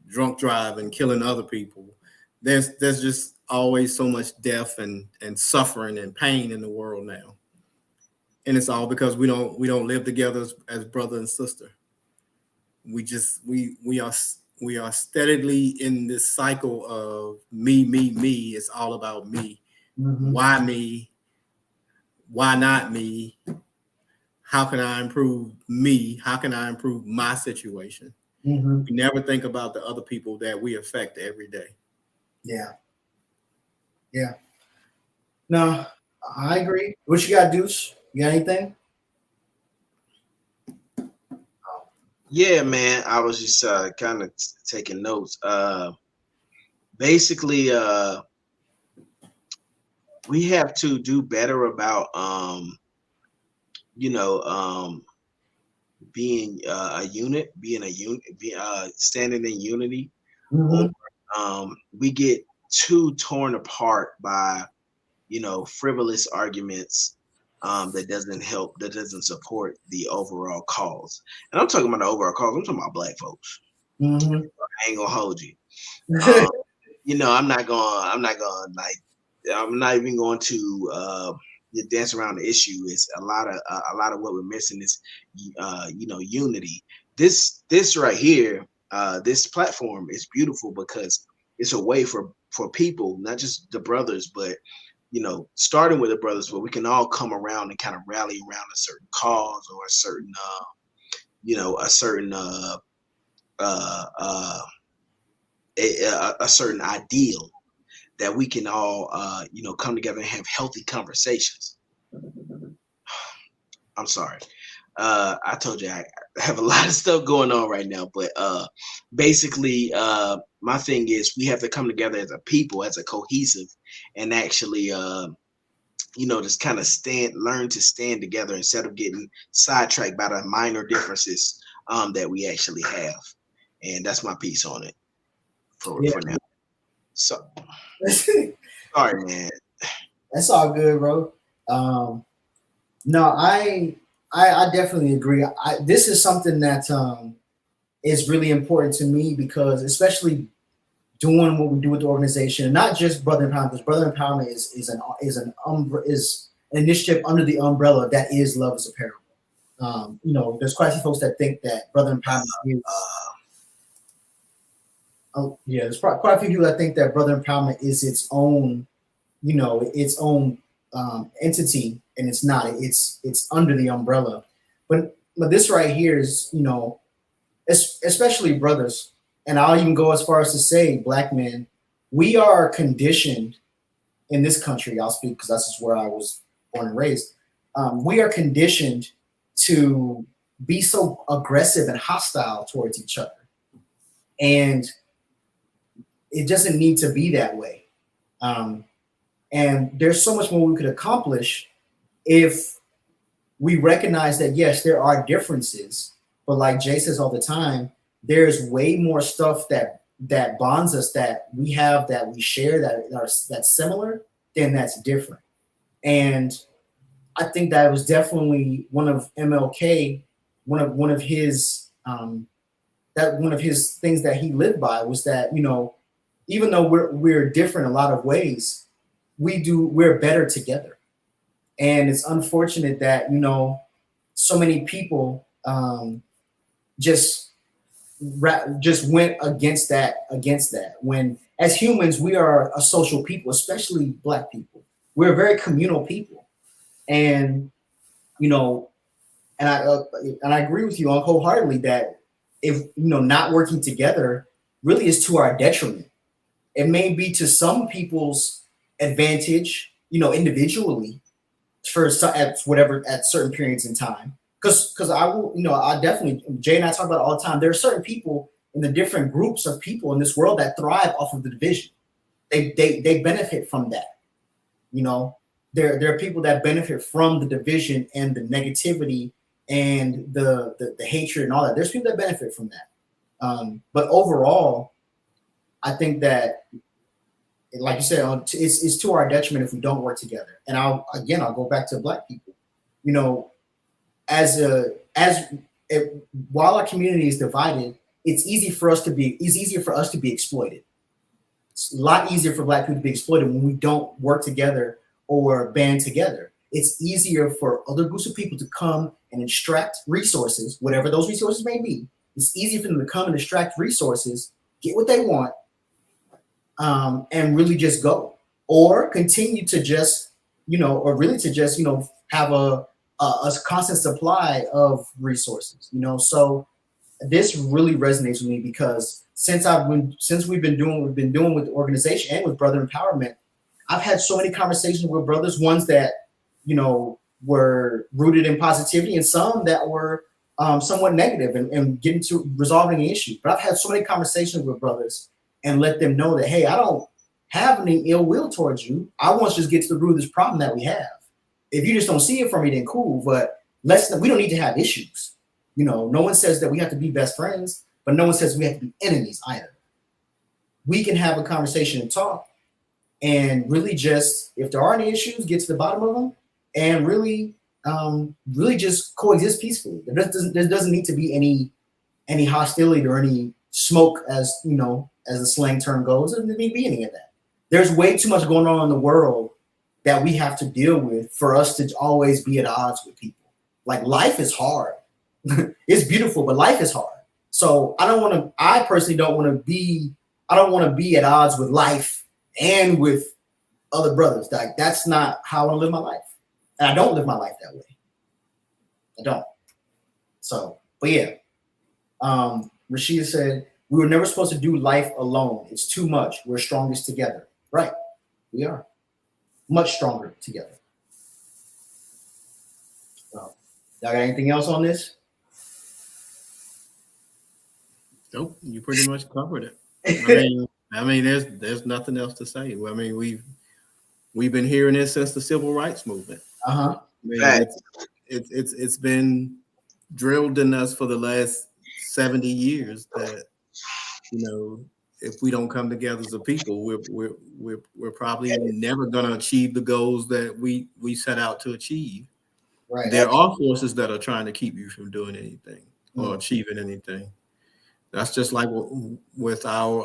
drunk driving, killing other people. There's just always so much death and suffering and pain in the world now, and it's all because we don't live together as brother and sister. We are steadily in this cycle of me. It's all about me. Why me? Why not me? How can I improve me? How can I improve my situation? We never think about the other people that we affect every day. Yeah. No, I agree. What you got, Deuce? You got anything? Yeah, man. I was just kind of taking notes. Basically, we have to do better about, being a unit, standing in unity. We get too torn apart by, frivolous arguments that doesn't support the overall cause. And I'm talking about the overall cause. I'm talking about Black folks. I ain't gonna hold you. I'm not even going to dance around the issue. It's a lot of what we're missing is unity. this right here, this platform is beautiful because it's a way for people, not just the brothers, but starting with the brothers, but we can all come around and kind of rally around a certain cause or a certain a certain ideal that we can all come together and have healthy conversations. I'm sorry. I told you I have a lot of stuff going on right now, but basically my thing is we have to come together as a people, as a cohesive, and actually just kind of learn to stand together instead of getting sidetracked by the minor differences that we actually have. And that's my piece on it for now. So sorry, man. That's all good, bro. No, I definitely agree. This is something that is really important to me because, especially doing what we do with the organization, not just Brother Empowerment, because Brother Empowerment is an initiative under the umbrella that is Love is Apparel. There's quite a few folks that think that Brother Empowerment is. There's quite a few people that think that Brother Empowerment is its own, entity, and it's not. It's under the umbrella. But this right here is, especially brothers, and I'll even go as far as to say, Black men, we are conditioned in this country. I'll speak because that's just where I was born and raised. We are conditioned to be so aggressive and hostile towards each other, and it doesn't need to be that way. And there's so much more we could accomplish if we recognize that, yes, there are differences, but like Jay says all the time, there's way more stuff that bonds us, that we have, that we share, that's similar, than that's different. And I think that was definitely one of MLK, one of his things that he lived by was that, even though we're different in a lot of ways, we're better together. And it's unfortunate that, so many people just went against that. When as humans, we are a social people, especially Black people. We're a very communal people. And, and I agree with you wholeheartedly that if, not working together really is to our detriment. It may be to some people's advantage, individually, at certain periods in time. Because I will, I definitely, Jay and I talk about it all the time. There are certain people in the different groups of people in this world that thrive off of the division. They benefit from that. There are people that benefit from the division and the negativity and the hatred and all that. There's people that benefit from that. But overall, I think that, like you said, it's to our detriment if we don't work together. And I'll go back to Black people. While our community is divided, it's easier for us to be exploited. It's a lot easier for Black people to be exploited when we don't work together or band together. It's easier for other groups of people to come and extract resources, whatever those resources may be. It's easier for them to come and extract resources, get what they want, and really just go, or continue to just, have a constant supply of resources, So this really resonates with me because since we've been doing what we've been doing with the organization and with Brother Empowerment, I've had so many conversations with brothers, ones that, were rooted in positivity and some that were somewhat negative and getting to resolving the issue. But I've had so many conversations with brothers and let them know that, hey, I don't have any ill will towards you. I want to just get to the root of this problem that we have. If you just don't see it from me, then cool. But we don't need to have issues. No one says that we have to be best friends, but no one says we have to be enemies either. We can have a conversation and talk and really just, if there are any issues, get to the bottom of them and really just coexist peacefully. There doesn't need to be any hostility or any smoke, as the slang term goes. There doesn't need to be any of that. There's way too much going on in the world that we have to deal with for us to always be at odds with people. Like, life is hard. It's beautiful, but life is hard. So I personally don't want to be at odds with life and with other brothers. Like, that's not how I want to live my life. And I don't live my life that way. I don't. So, but yeah. Rashida said, we were never supposed to do life alone. It's too much. We're strongest together. Right. We are. Much stronger together. So, y'all got anything else on this? Nope, you pretty much covered it. I mean, there's nothing else to say. I mean, we've been hearing this since the civil rights movement. Uh-huh. It's been drilled in us for the last 70 years that, you know, if we don't come together as a people, we're probably never going to achieve the goals that we set out to achieve. Right. There are forces that are trying to keep you from doing anything or achieving anything. That's just like with our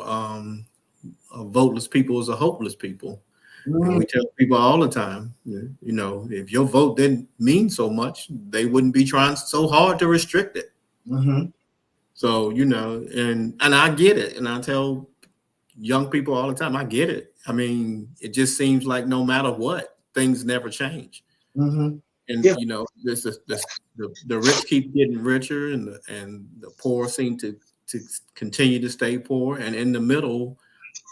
voteless people is a hopeless people. And we tell people all the time, you know, if your vote didn't mean so much, they wouldn't be trying so hard to restrict it. So, you know, and I get it. And I tell young people all the time, I get it. I mean, it just seems like no matter what, things never change. And, you know, the rich keep getting richer and the poor seem to continue to stay poor. And in the middle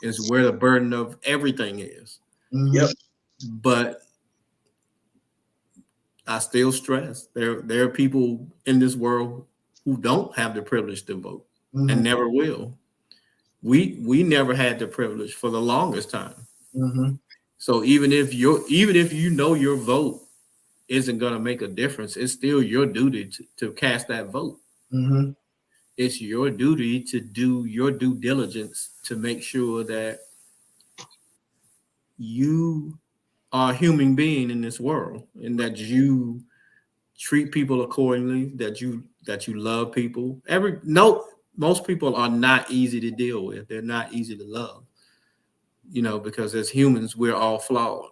is where the burden of everything is. But I still stress there are people in this world who don't have the privilege to vote and never will. We never had the privilege for the longest time. So even if you know your vote isn't going to make a difference, it's still your duty to cast that vote. It's your duty to do your due diligence to make sure that you are a human being in this world and that you treat people accordingly, that you love people. Most people are not easy to deal with. They're not easy to love, you know, because as humans, we're all flawed.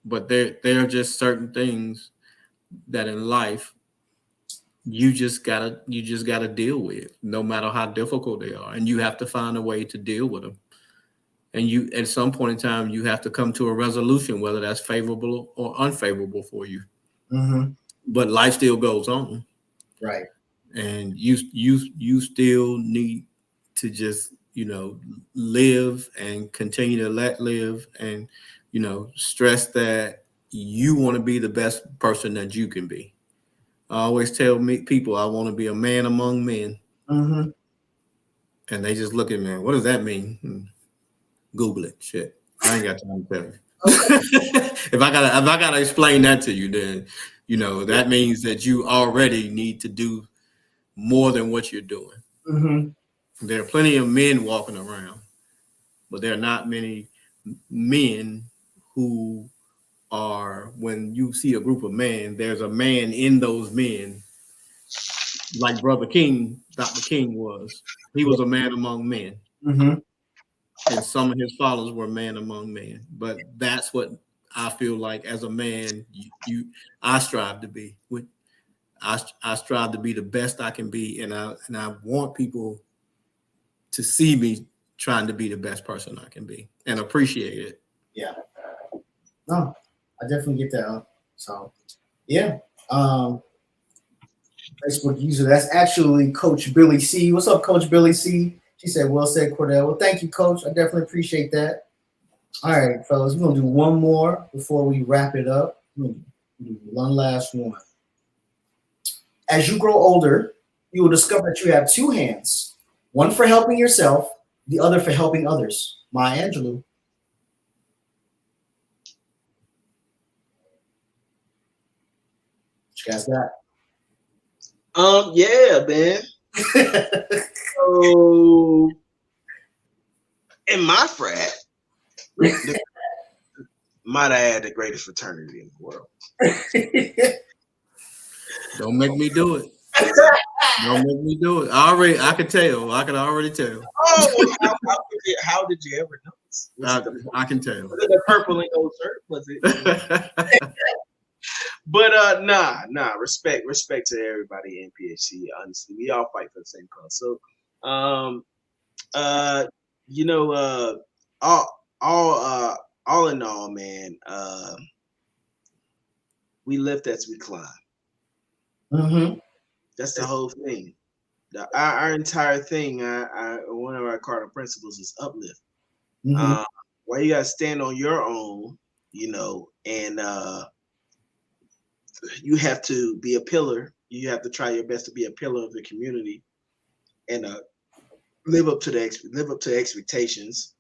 But there are just certain things that in life you just gotta deal with, no matter how difficult they are, and you have to find a way to deal with them. And you, at some point in time, you have to come to a resolution, whether that's favorable or unfavorable for you. But life still goes on, right? And you still need to just, you know, live and continue to live, and, you know, stress that you want to be the best person that you can be. I always tell people I want to be a man among men, and they just look at me. What does that mean? Google it. Shit, I ain't got time to tell you. If I gotta explain that to you, then, you know, that means that you already need to do more than what you're doing. There are plenty of men walking around, but there are not many men who are, when you see a group of men, there's a man in those men, like Brother King, Dr. King was. He was a man among men. And some of his followers were man among men. But that's what I feel like as a man, I strive to be. I strive to be the best I can be, and I want people to see me trying to be the best person I can be and appreciate it. Yeah. No, I definitely get that. So, yeah. Facebook user, that's actually Coach Billy C. What's up, Coach Billy C? She said, well said, Cordell. Well, thank you, Coach. I definitely appreciate that. All right, fellas, we're going to do one more before we wrap it up. One last one. As you grow older, you will discover that you have two hands, one for helping yourself, the other for helping others. Maya Angelou. What you guys got? Yeah, man. So in my frat, might I add, the greatest fraternity in the world. Don't make me do it. Don't make me do it. I can tell. I can already tell. Oh, how did you ever notice? I can tell. Was it the purple and gold shirt? Was it? But nah, respect to everybody in PHC. Honestly, we all fight for the same cause. So you know, all in all, man, we lift as we climb. Mm-hmm. That's the whole thing. Our entire thing, one of our cardinal principles is uplift. Mm-hmm. Why you gotta stand on your own, you know, and you have to be a pillar. You have to try your best to be a pillar of the community and live up to expectations.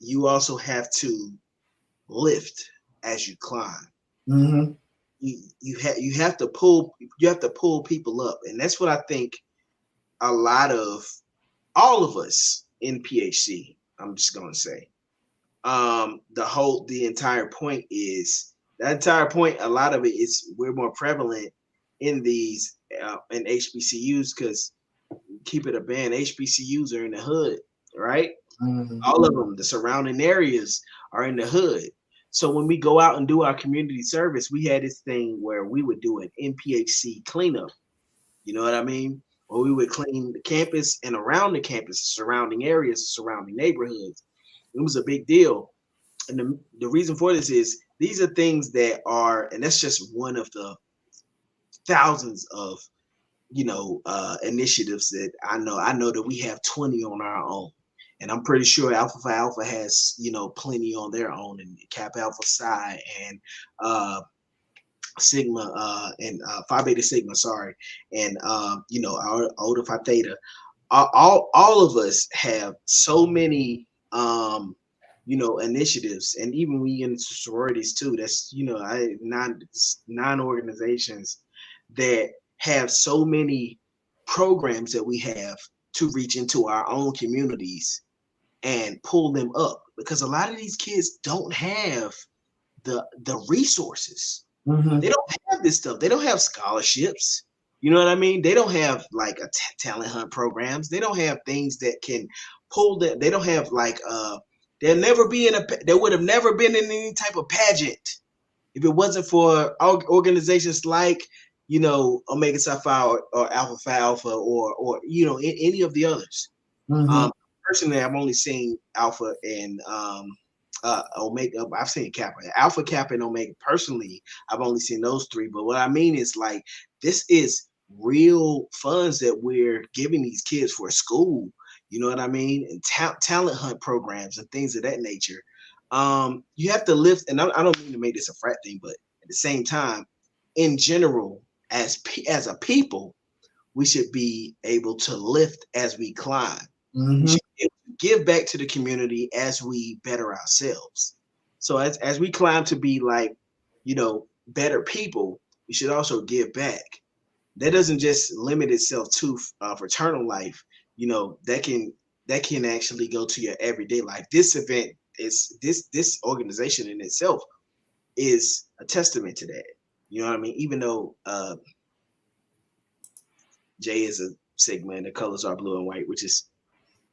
You also have to lift as you climb. Mm-hmm. You have to pull people up, and that's what I think a lot of all of us in PHC. I'm just gonna say, the entire point is that entire point. A lot of it is we're more prevalent in these in HBCUs because keep it a band. HBCUs are in the hood, right? Mm-hmm. All of them, the surrounding areas are in the hood. So when we go out and do our community service, we had this thing where we would do an NPHC cleanup. You know what I mean? Or we would clean the campus and around the campus, surrounding areas, surrounding neighborhoods. It was a big deal. And the reason for this is these are things that are, and that's just one of the thousands of, initiatives that I know that we have 20 on our own. And I'm pretty sure Alpha Phi Alpha has, plenty on their own, and Kappa Alpha Psi and Sigma and Phi Beta Sigma, sorry, and our Alpha Phi Theta. All of us have so many initiatives, and even we in sororities too. That's nine organizations that have so many programs that we have to reach into our own communities and pull them up, because a lot of these kids don't have the resources. Mm-hmm. They don't have this stuff. They don't have scholarships. You know what I mean? They don't have like a talent hunt programs. They don't have things that can pull them. They don't have like they would have never been in any type of pageant if it wasn't for organizations like Omega Psi Phi or Alpha Phi Alpha or any of the others. Mm-hmm. Personally, I've only seen Alpha and Omega. I've seen Kappa, Alpha, Kappa, and Omega. Personally, I've only seen those three. But what I mean is, like, this is real funds that we're giving these kids for school. You know what I mean? And talent hunt programs and things of that nature. You have to lift, and I don't mean to make this a frat thing, but at the same time, in general, as a people, we should be able to lift as we climb. Mm-hmm. We should be able to give back to the community as we better ourselves. So as we climb to be like, better people, we should also give back. That doesn't just limit itself to fraternal life. That can actually go to your everyday life. This event is this organization in itself is a testament to that. You know what I mean? Even though J is a Sigma and the colors are blue and white, which is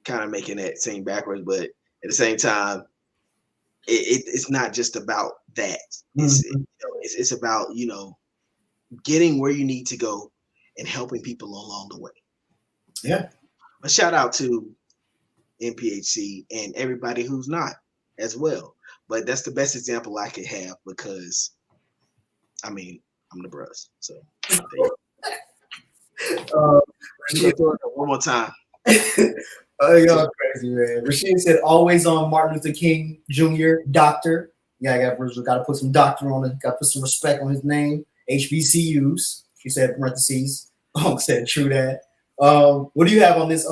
kind of making that seem backwards, but at the same time, it's not just about that. It's about getting where you need to go and helping people along the way. Yeah. A shout out to NPHC and everybody who's not as well. But that's the best example I could have because, I'm the bros. So one more time. Oh, y'all crazy, man. Rashid said, always on Martin Luther King Jr., doctor. Yeah, got to put some doctor on it. Got to put some respect on his name. HBCUs. She said parentheses. Said true that. What do you have on this,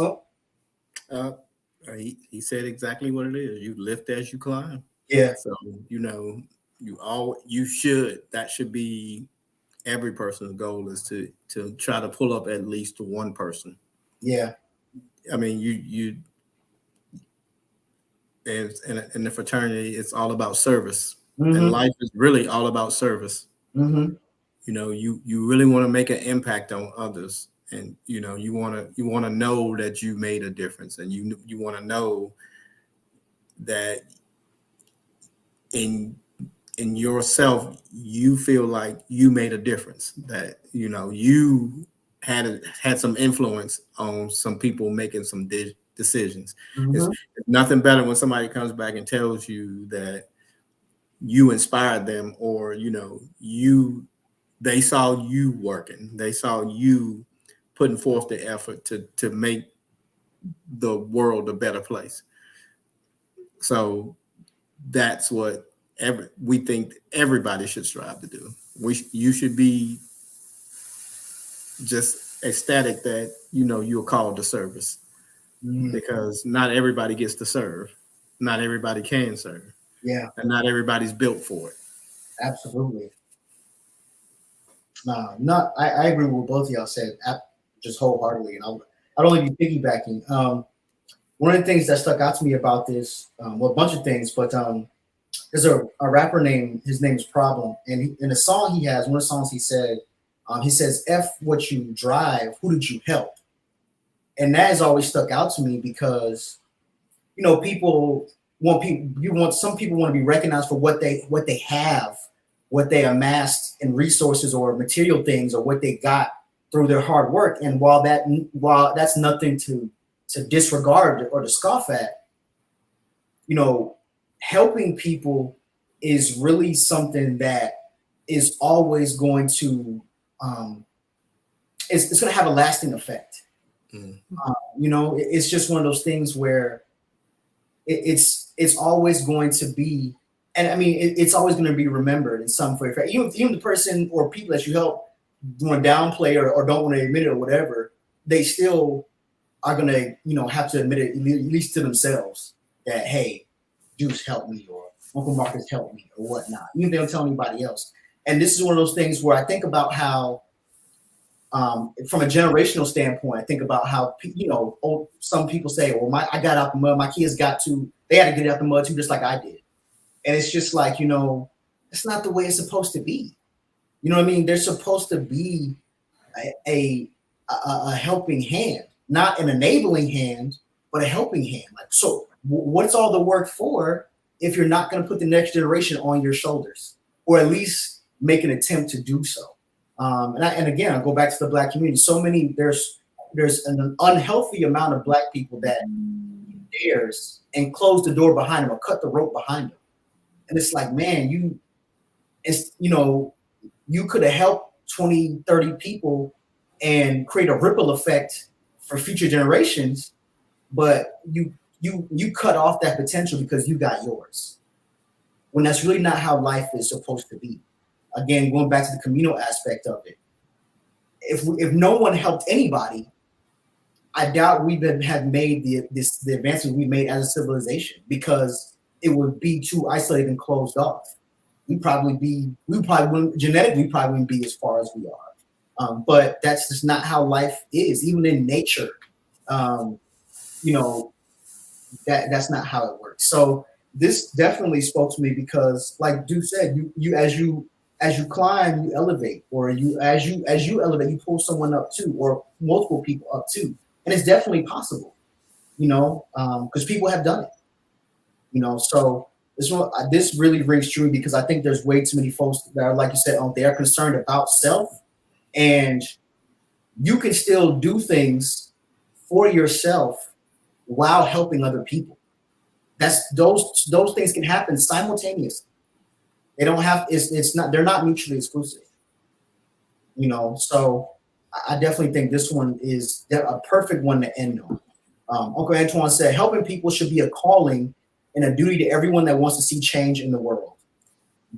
He said exactly what it is. You lift as you climb. Yeah. So, that should be every person's goal, is to try to pull up at least one person. Yeah. I mean, in the fraternity, it's all about service. Mm-hmm. And life is really all about service. Mm-hmm. You really want to make an impact on others, and you want to know that you made a difference, and you want to know that in in yourself, you feel like you made a difference, that, you know, you had some influence on some people making some decisions. It's nothing better when somebody comes back and tells you that you inspired them, or, you know, they saw you working, they saw you putting forth the effort to make the world a better place. So that's what we think everybody should strive to do. You should be just ecstatic that, you know, you're called to service, because not everybody gets to serve, not everybody can serve, and not everybody's built for it. Absolutely. I agree with what both of y'all said, just wholeheartedly, and I'll only be piggybacking. One of the things that stuck out to me about this, well, a bunch of things, but there's a rapper his name is Problem, and in a song he has, one of the songs he says, "F what you drive, who did you help?" And that has always stuck out to me, because, you know, some people want to be recognized for what they have, what they amassed in resources or material things, or what they got through their hard work. And while that's nothing to disregard or to scoff at, you know, helping people is really something that is always going to it's going to have a lasting effect. You know, it's just one of those things where it's always going to be, and I mean, it's always going to be remembered in some way. Even the person or people that you help want to downplay or don't want to admit it or whatever, they still are going to, you know, have to admit it, at least to themselves, that, hey, Deuce helped me, or Uncle Marcus helped me, or whatnot. Even if they don't tell anybody else. And this is one of those things where I think about how, from a generational standpoint, I think about how, you know, some people say, well, I got out the mud, my kids they had to get out the mud too, just like I did. And it's just like, you know, it's not the way it's supposed to be. You know what I mean? There's supposed to be a helping hand, not an enabling hand, but a helping hand. Like, so what's all the work for if you're not going to put the next generation on your shoulders, or at least make an attempt to do so? And again, I'll go back to the Black community. There's an unhealthy amount of Black people that dares and close the door behind them or cut the rope behind them. And it's like, man, you could have helped 20, 30 people and create a ripple effect for future generations, but you cut off that potential because you got yours, when that's really not how life is supposed to be. Again, going back to the communal aspect of it, if no one helped anybody, I doubt we had made the advancements we made as a civilization, because it would be too isolated and closed off. Genetically, we probably wouldn't be as far as we are. But that's just not how life is. Even in nature, you know, that's not how it works. So this definitely spoke to me, because, like Deuce said, you as you climb, you elevate, or as you elevate, you pull someone up too, or multiple people up too. And it's definitely possible, you know, because people have done it, you know. So this really rings true, because I think there's way too many folks that are, like you said, they are concerned about self, and you can still do things for yourself while helping other people. Those things can happen simultaneously. They don't have, they're not mutually exclusive, you know. So I definitely think this one is a perfect one to end on. Uncle Antoine said, helping people should be a calling and a duty to everyone that wants to see change in the world.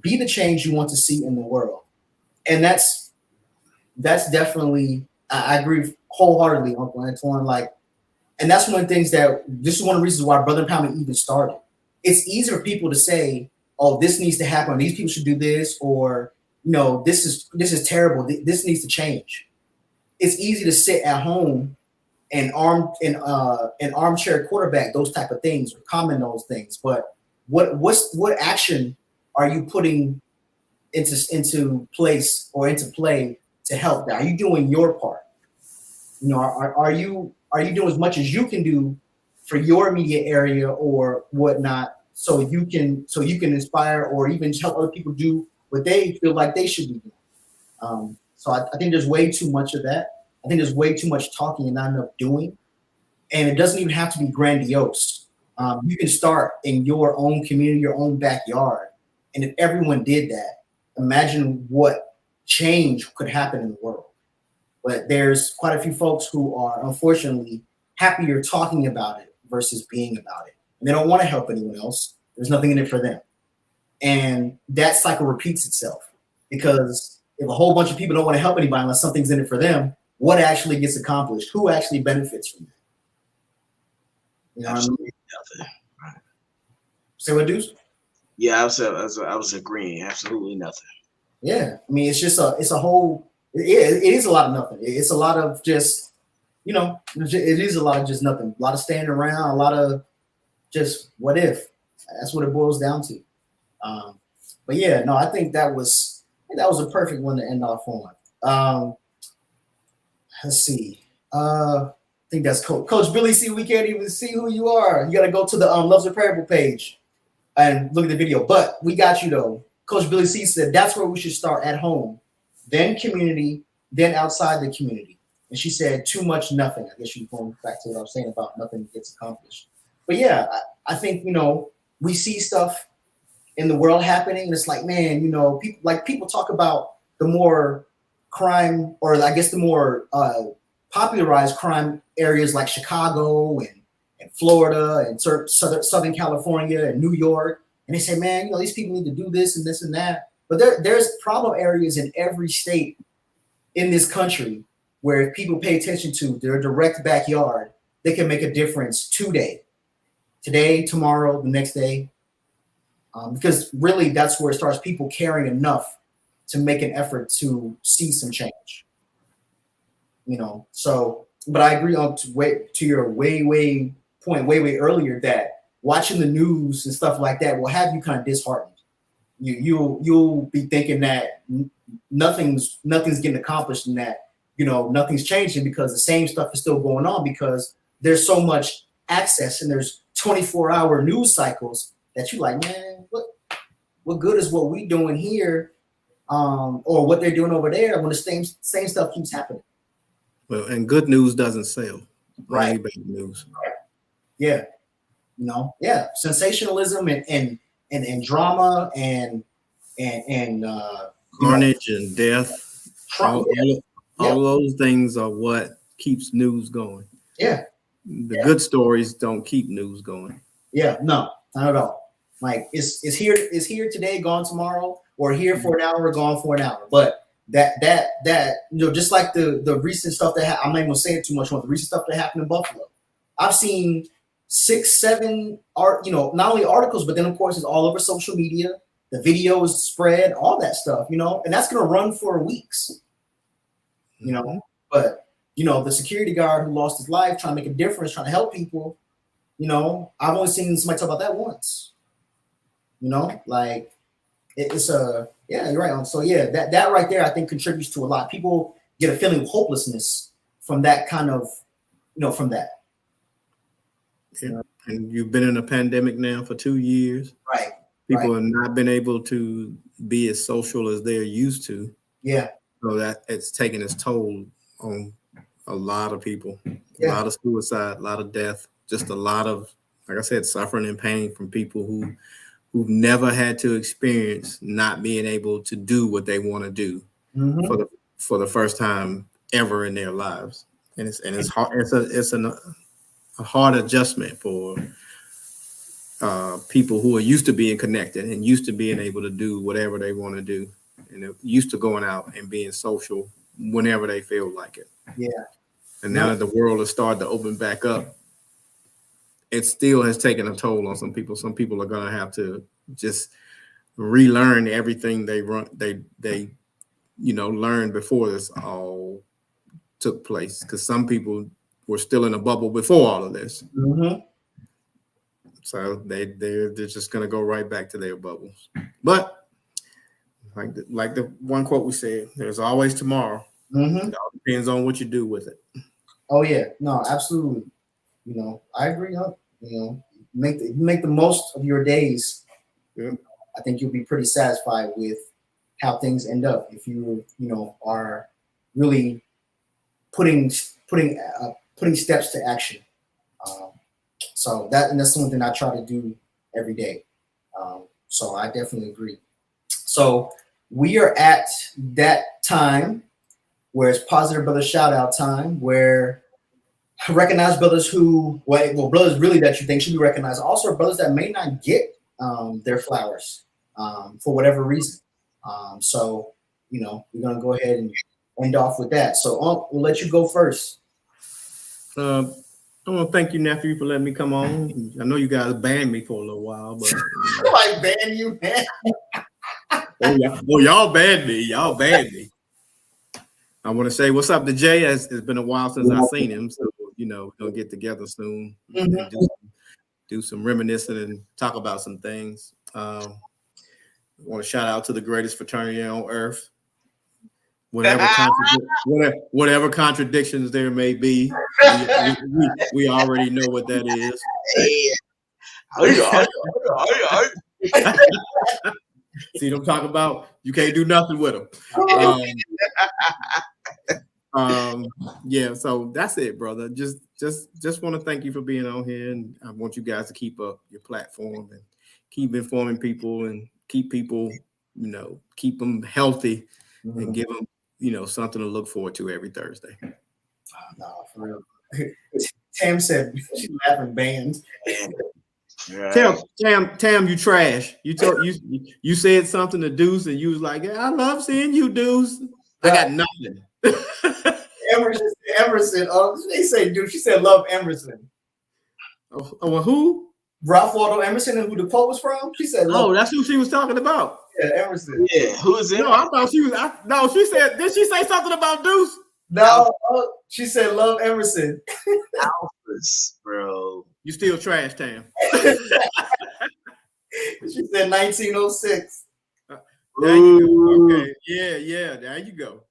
Be the change you want to see in the world. And that's definitely, I agree wholeheartedly, Uncle Antoine. Like, and that's one of the things this is one of the reasons why Brother Empowerment even started. It's easier for people to say, oh, this needs to happen, or these people should do this, or, you know, this is terrible, this needs to change. It's easy to sit at home and armchair quarterback those type of things, or comment those things. But what action are you putting into place or into play to help that? Are you doing your part? You know, are you doing as much as you can do for your immediate area or whatnot, so you can inspire or even help other people do what they feel like they should be doing. So I think there's way too much of that. I think there's way too much talking and not enough doing. And it doesn't even have to be grandiose. You can start in your own community, your own backyard. And if everyone did that, imagine what change could happen in the world. But there's quite a few folks who are unfortunately happier talking about it versus being about it. And they don't want to help anyone else. There's nothing in it for them. And that cycle repeats itself, because if a whole bunch of people don't want to help anybody unless something's in it for them, what actually gets accomplished? Who actually benefits from it? You know what I mean? Nothing. Right. Say what, Deuce? Yeah, I was agreeing. Absolutely nothing. Yeah, I mean, it's a whole. It is a lot of nothing. It's a lot of just, you know, it is a lot of just nothing. A lot of standing around. A lot of just what if. That's what it boils down to. But yeah, no, I think that was a perfect one to end off on. Let's see. I think that's Coach Billy C. We can't even see who you are. You got to go to the Loves a Parable page and look at the video. But we got you though. Coach Billy C. said that's where we should start, at home, then community, then outside the community. And she said too much nothing. I guess she's going back to what I was saying about nothing gets accomplished. But yeah, I think, you know, we see stuff in the world happening, and it's like, man, you know, people talk about the more crime, or I guess the more popularized crime areas like Chicago and Florida and Southern California and New York. And they say, man, you know, these people need to do this and this and that. But there's problem areas in every state in this country where if people pay attention to their direct backyard, they can make a difference today, tomorrow, the next day. Because really that's where it starts, people caring enough to make an effort to see some change. You know, so, but I agree to your way point way earlier that watching the news and stuff like that will have you kind of disheartened. You'll be thinking that nothing's getting accomplished, and that, you know, nothing's changing because the same stuff is still going on, because there's so much access and there's 24-hour news cycles that you're like, man, what good is what we doing here, or what they're doing over there when the same stuff keeps happening. Well, and good news doesn't sell. Right. Only bad news. Right. Yeah. You know, yeah. Sensationalism and drama and carnage and death. Trump, all those things are what keeps news going. Yeah. The good stories don't keep news going. Yeah, no, not at all. Like it's here today, gone tomorrow, or here for an hour, gone for an hour. But that you know, just like the recent stuff that I'm not even gonna say it too much on the recent stuff that happened in Buffalo. I've seen 6, 7 not only articles, but then of course it's all over social media. The videos spread, all that stuff, you know, and that's gonna run for weeks. You know, but you know, the security guard who lost his life trying to make a difference, trying to help people, you know, I've only seen somebody talk about that once. You know, like yeah, you're right. So yeah, that right there I think contributes to a lot. People get a feeling of hopelessness from that kind of, you know, from that. Yeah. And you've been in a pandemic now for 2 years. Right. People have not been able to be as social as they're used to. Yeah. So that it's taken its toll on a lot of people. Yeah. A lot of suicide, a lot of death, just a lot of, like I said, suffering and pain from people who've never had to experience not being able to do what they want to do for the first time ever in their lives. And it's hard. It's a hard adjustment for people who are used to being connected and used to being able to do whatever they want to do, and they're used to going out and being social whenever they feel like it. Yeah. And now that the world has started to open back up, it still has taken a toll on some people. Some people are going to have to just relearn everything they learned before this all took place, because some people were still in a bubble before all of this. So they're just going to go right back to their bubbles. But like the one quote we said, there's always tomorrow. It all depends on what you do with it. Oh yeah, no, absolutely. You know, I agree. You know, make the most of your days. Yeah. I think you'll be pretty satisfied with how things end up if you are really putting steps to action. So that's something I try to do every day. So I definitely agree. So we are at that time where it's Positive Brother Shout Out time, where I recognize brothers who, brothers really that you think should be recognized. Also, brothers that may not get their flowers for whatever reason. So, we're going to go ahead and end off with that. So we'll let you go first. I want to thank you, nephew, for letting me come on. I know you guys banned me for a little while, but I ban you, man. Y'all banned me. Y'all banned me. I want to say what's up to Jay. It's been a while since I've seen him, so we're gonna get together soon and do some reminiscing and talk about some things. I want to shout out to the greatest fraternity on earth. Whatever contradictions there may be, we already know what that is. See them talking about you can't do nothing with them. Yeah, so that's it, brother. Just want to thank you for being on here, and I want you guys to keep up your platform and keep informing people and keep people, keep them healthy and give them, something to look forward to every Thursday. No, for real. Tam said she's laughing banned. Tam, you trash. You said something to Deuce, and you was like, "Yeah, I love seeing you, Deuce." I got nothing. Emerson. They say Deuce. She said love Emerson. Oh, well, who? Ralph Waldo Emerson, and who the quote was from? She said, love. "Oh, that's who she was talking about." Yeah, Emerson. Yeah, who is it? No, I thought she was. No, she said. Did she say something about Deuce? No, she said love Emerson. Alphas, bro. You still trash, Tam. She said 1906. There you go. Okay. Yeah. There you go.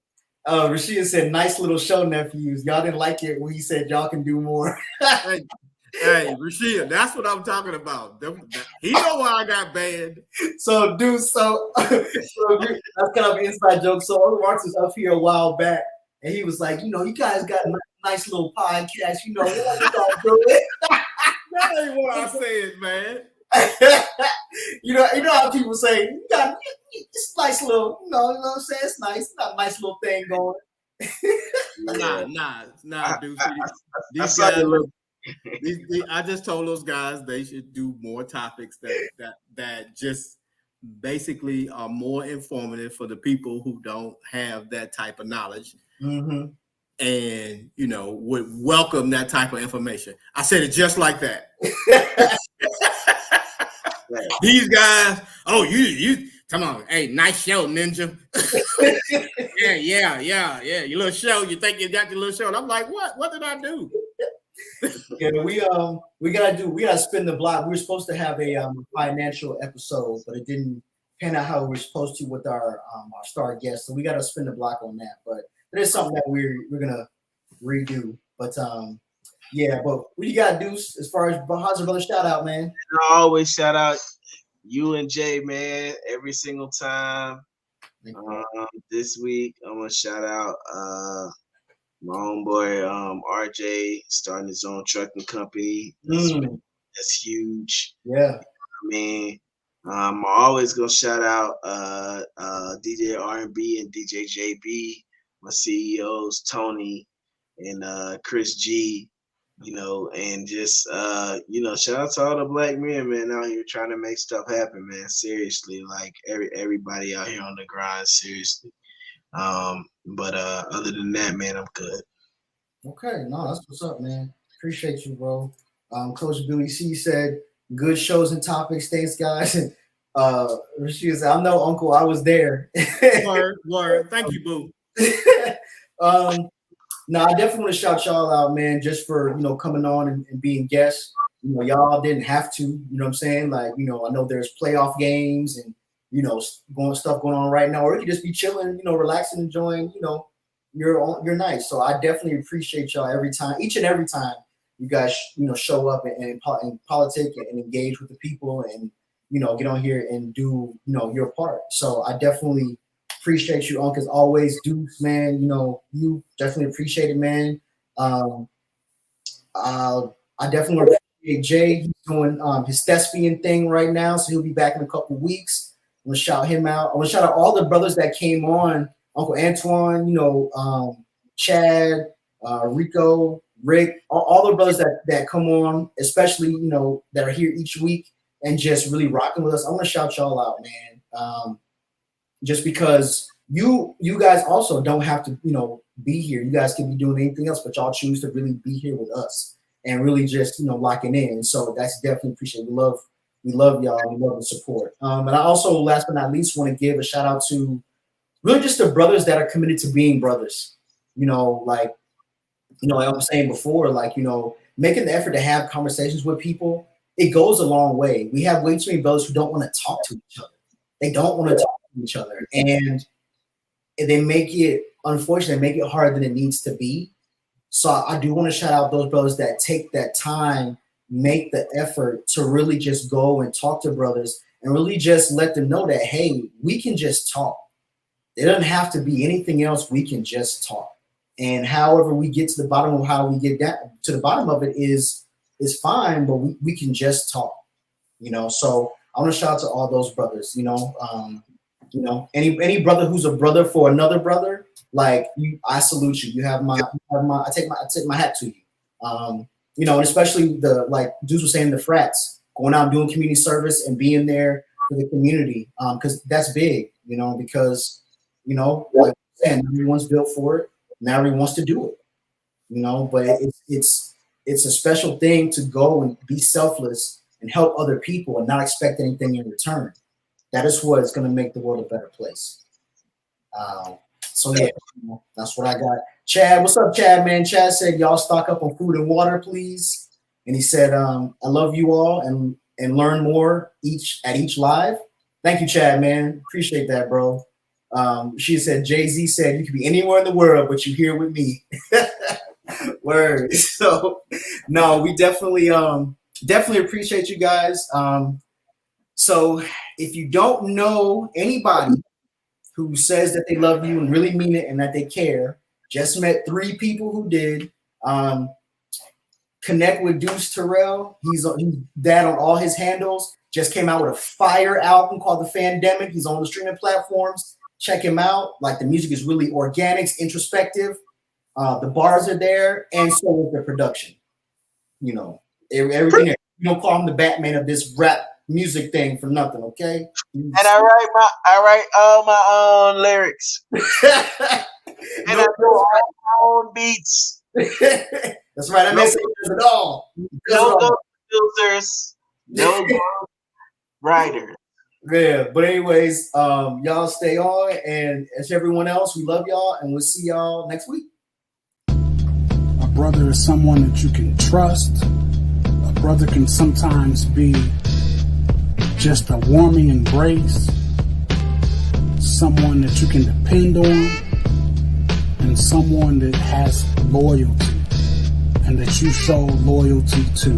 Rashida said, nice little show, nephews. Y'all didn't like it when he said y'all can do more. Hey, Rashida, that's what I'm talking about. He know why I got banned. So, dude, that's kind of an inside joke. So, Uncle Marks was up here a while back, and he was like, you guys got a nice little podcast. What you doing? That ain't what I said, man. you know how people say, you got this nice little, what I'm saying? It's nice. It's got a nice little thing going. Nah, dude. These guys, I just told those guys they should do more topics that just basically are more informative for the people who don't have that type of knowledge. Mm-hmm. And would welcome that type of information. I said it just like that. These guys, you come on, hey, nice show, Ninja. yeah. Your little show, you think you got your little show? And I'm like, what did I do? Yeah, we gotta spin the block. We were supposed to have a financial episode, but it didn't pan out how we were supposed to with our star guest. So we gotta spin the block on that. But it is something that we're gonna redo. But yeah, but what you gotta do as far as how's brother shout out, man? I always shout out you and Jay, man, every single time. This week I'm gonna shout out my homeboy RJ starting his own trucking company. That's huge. Yeah. I'm always gonna shout out DJ R&B and DJ JB, my CEOs Tony and Chris G, and just shout out to all the black men, man, out here trying to make stuff happen, man. Seriously, like everybody out here on the grind, seriously. But other than that, man, I'm good. Okay, no, that's what's up, man. Appreciate you, bro. Coach Billy C said, good shows and topics. Thanks, guys. And Rashida said, I know, Uncle, I was there. Word. Thank you, boo. No, I definitely want to shout y'all out, man, just for coming on and being guests. Y'all didn't have to, what I'm saying? Like, I know there's playoff games and stuff going on right now, or you could just be chilling, relaxing, enjoying, your night. So I definitely appreciate y'all each and every time you guys, show up and politic and engage with the people and, get on here and do, your part. So I definitely appreciate you, Unc, as always. Deuce, man, you definitely appreciate it, man. I definitely appreciate Jay. He's doing his thespian thing right now, so he'll be back in a couple of weeks. I'm gonna shout him out. I want to shout out all the brothers that came on, Uncle Antoine, Chad, Rico, Rick, all the brothers that come on, especially, that are here each week and just really rocking with us. I want to shout y'all out, man. Just because you guys also don't have to, be here. You guys can be doing anything else, but y'all choose to really be here with us and really just, locking in. And so that's definitely appreciated. We love y'all. We love the support. And I also, last but not least, want to give a shout out to really just the brothers that are committed to being brothers. Like I'm saying before, making the effort to have conversations with people, it goes a long way. We have way too many brothers who don't want to talk to each other. They don't want to talk to each other. And they make it, unfortunately, make it harder than it needs to be. So I do want to shout out those brothers that take that time, make the effort to really just go and talk to brothers and really just let them know that, hey, we can just talk. It doesn't have to be anything else. We can just talk. And however we get to the bottom of how we get that to the bottom of it is fine, but we can just talk, So I want to shout out to all those brothers, any brother who's a brother for another brother, I salute you. I take my hat to you. And especially like Deuce was saying, the frats, going out and doing community service and being there for the community. Because that's big, because, like saying, everyone's built for it. Now everyone wants to do it, but it's a special thing to go and be selfless and help other people and not expect anything in return. That is what is going to make the world a better place. So yeah, that's what I got. Chad, what's up, Chad, man? Chad said, y'all stock up on food and water, please. And he said, I love you all and learn more at each live. Thank you, Chad, man. Appreciate that, bro. She said, Jay-Z said, you could be anywhere in the world, but you're here with me. Word. So, no, we definitely appreciate you guys. So if you don't know anybody who says that they love you and really mean it and that they care, just met 3 people who did. Connect with Deuce Tyrell. He's that on all his handles. Just came out with a fire album called The Fandemic. He's on the streaming platforms. Check him out. The music is really organic, introspective. The bars are there, and so is the production. Everything. You don't call him the Batman of this rap music thing for nothing, okay? And I write all my own lyrics. And I do all my own beats. That's right. I mess it all. No go producers, no go writers. Yeah, but anyways, y'all stay on, and as everyone else, we love y'all, and we'll see y'all next week. A brother is someone that you can trust. A brother can sometimes be just a warming embrace, someone that you can depend on, and someone that has loyalty and that you show loyalty to.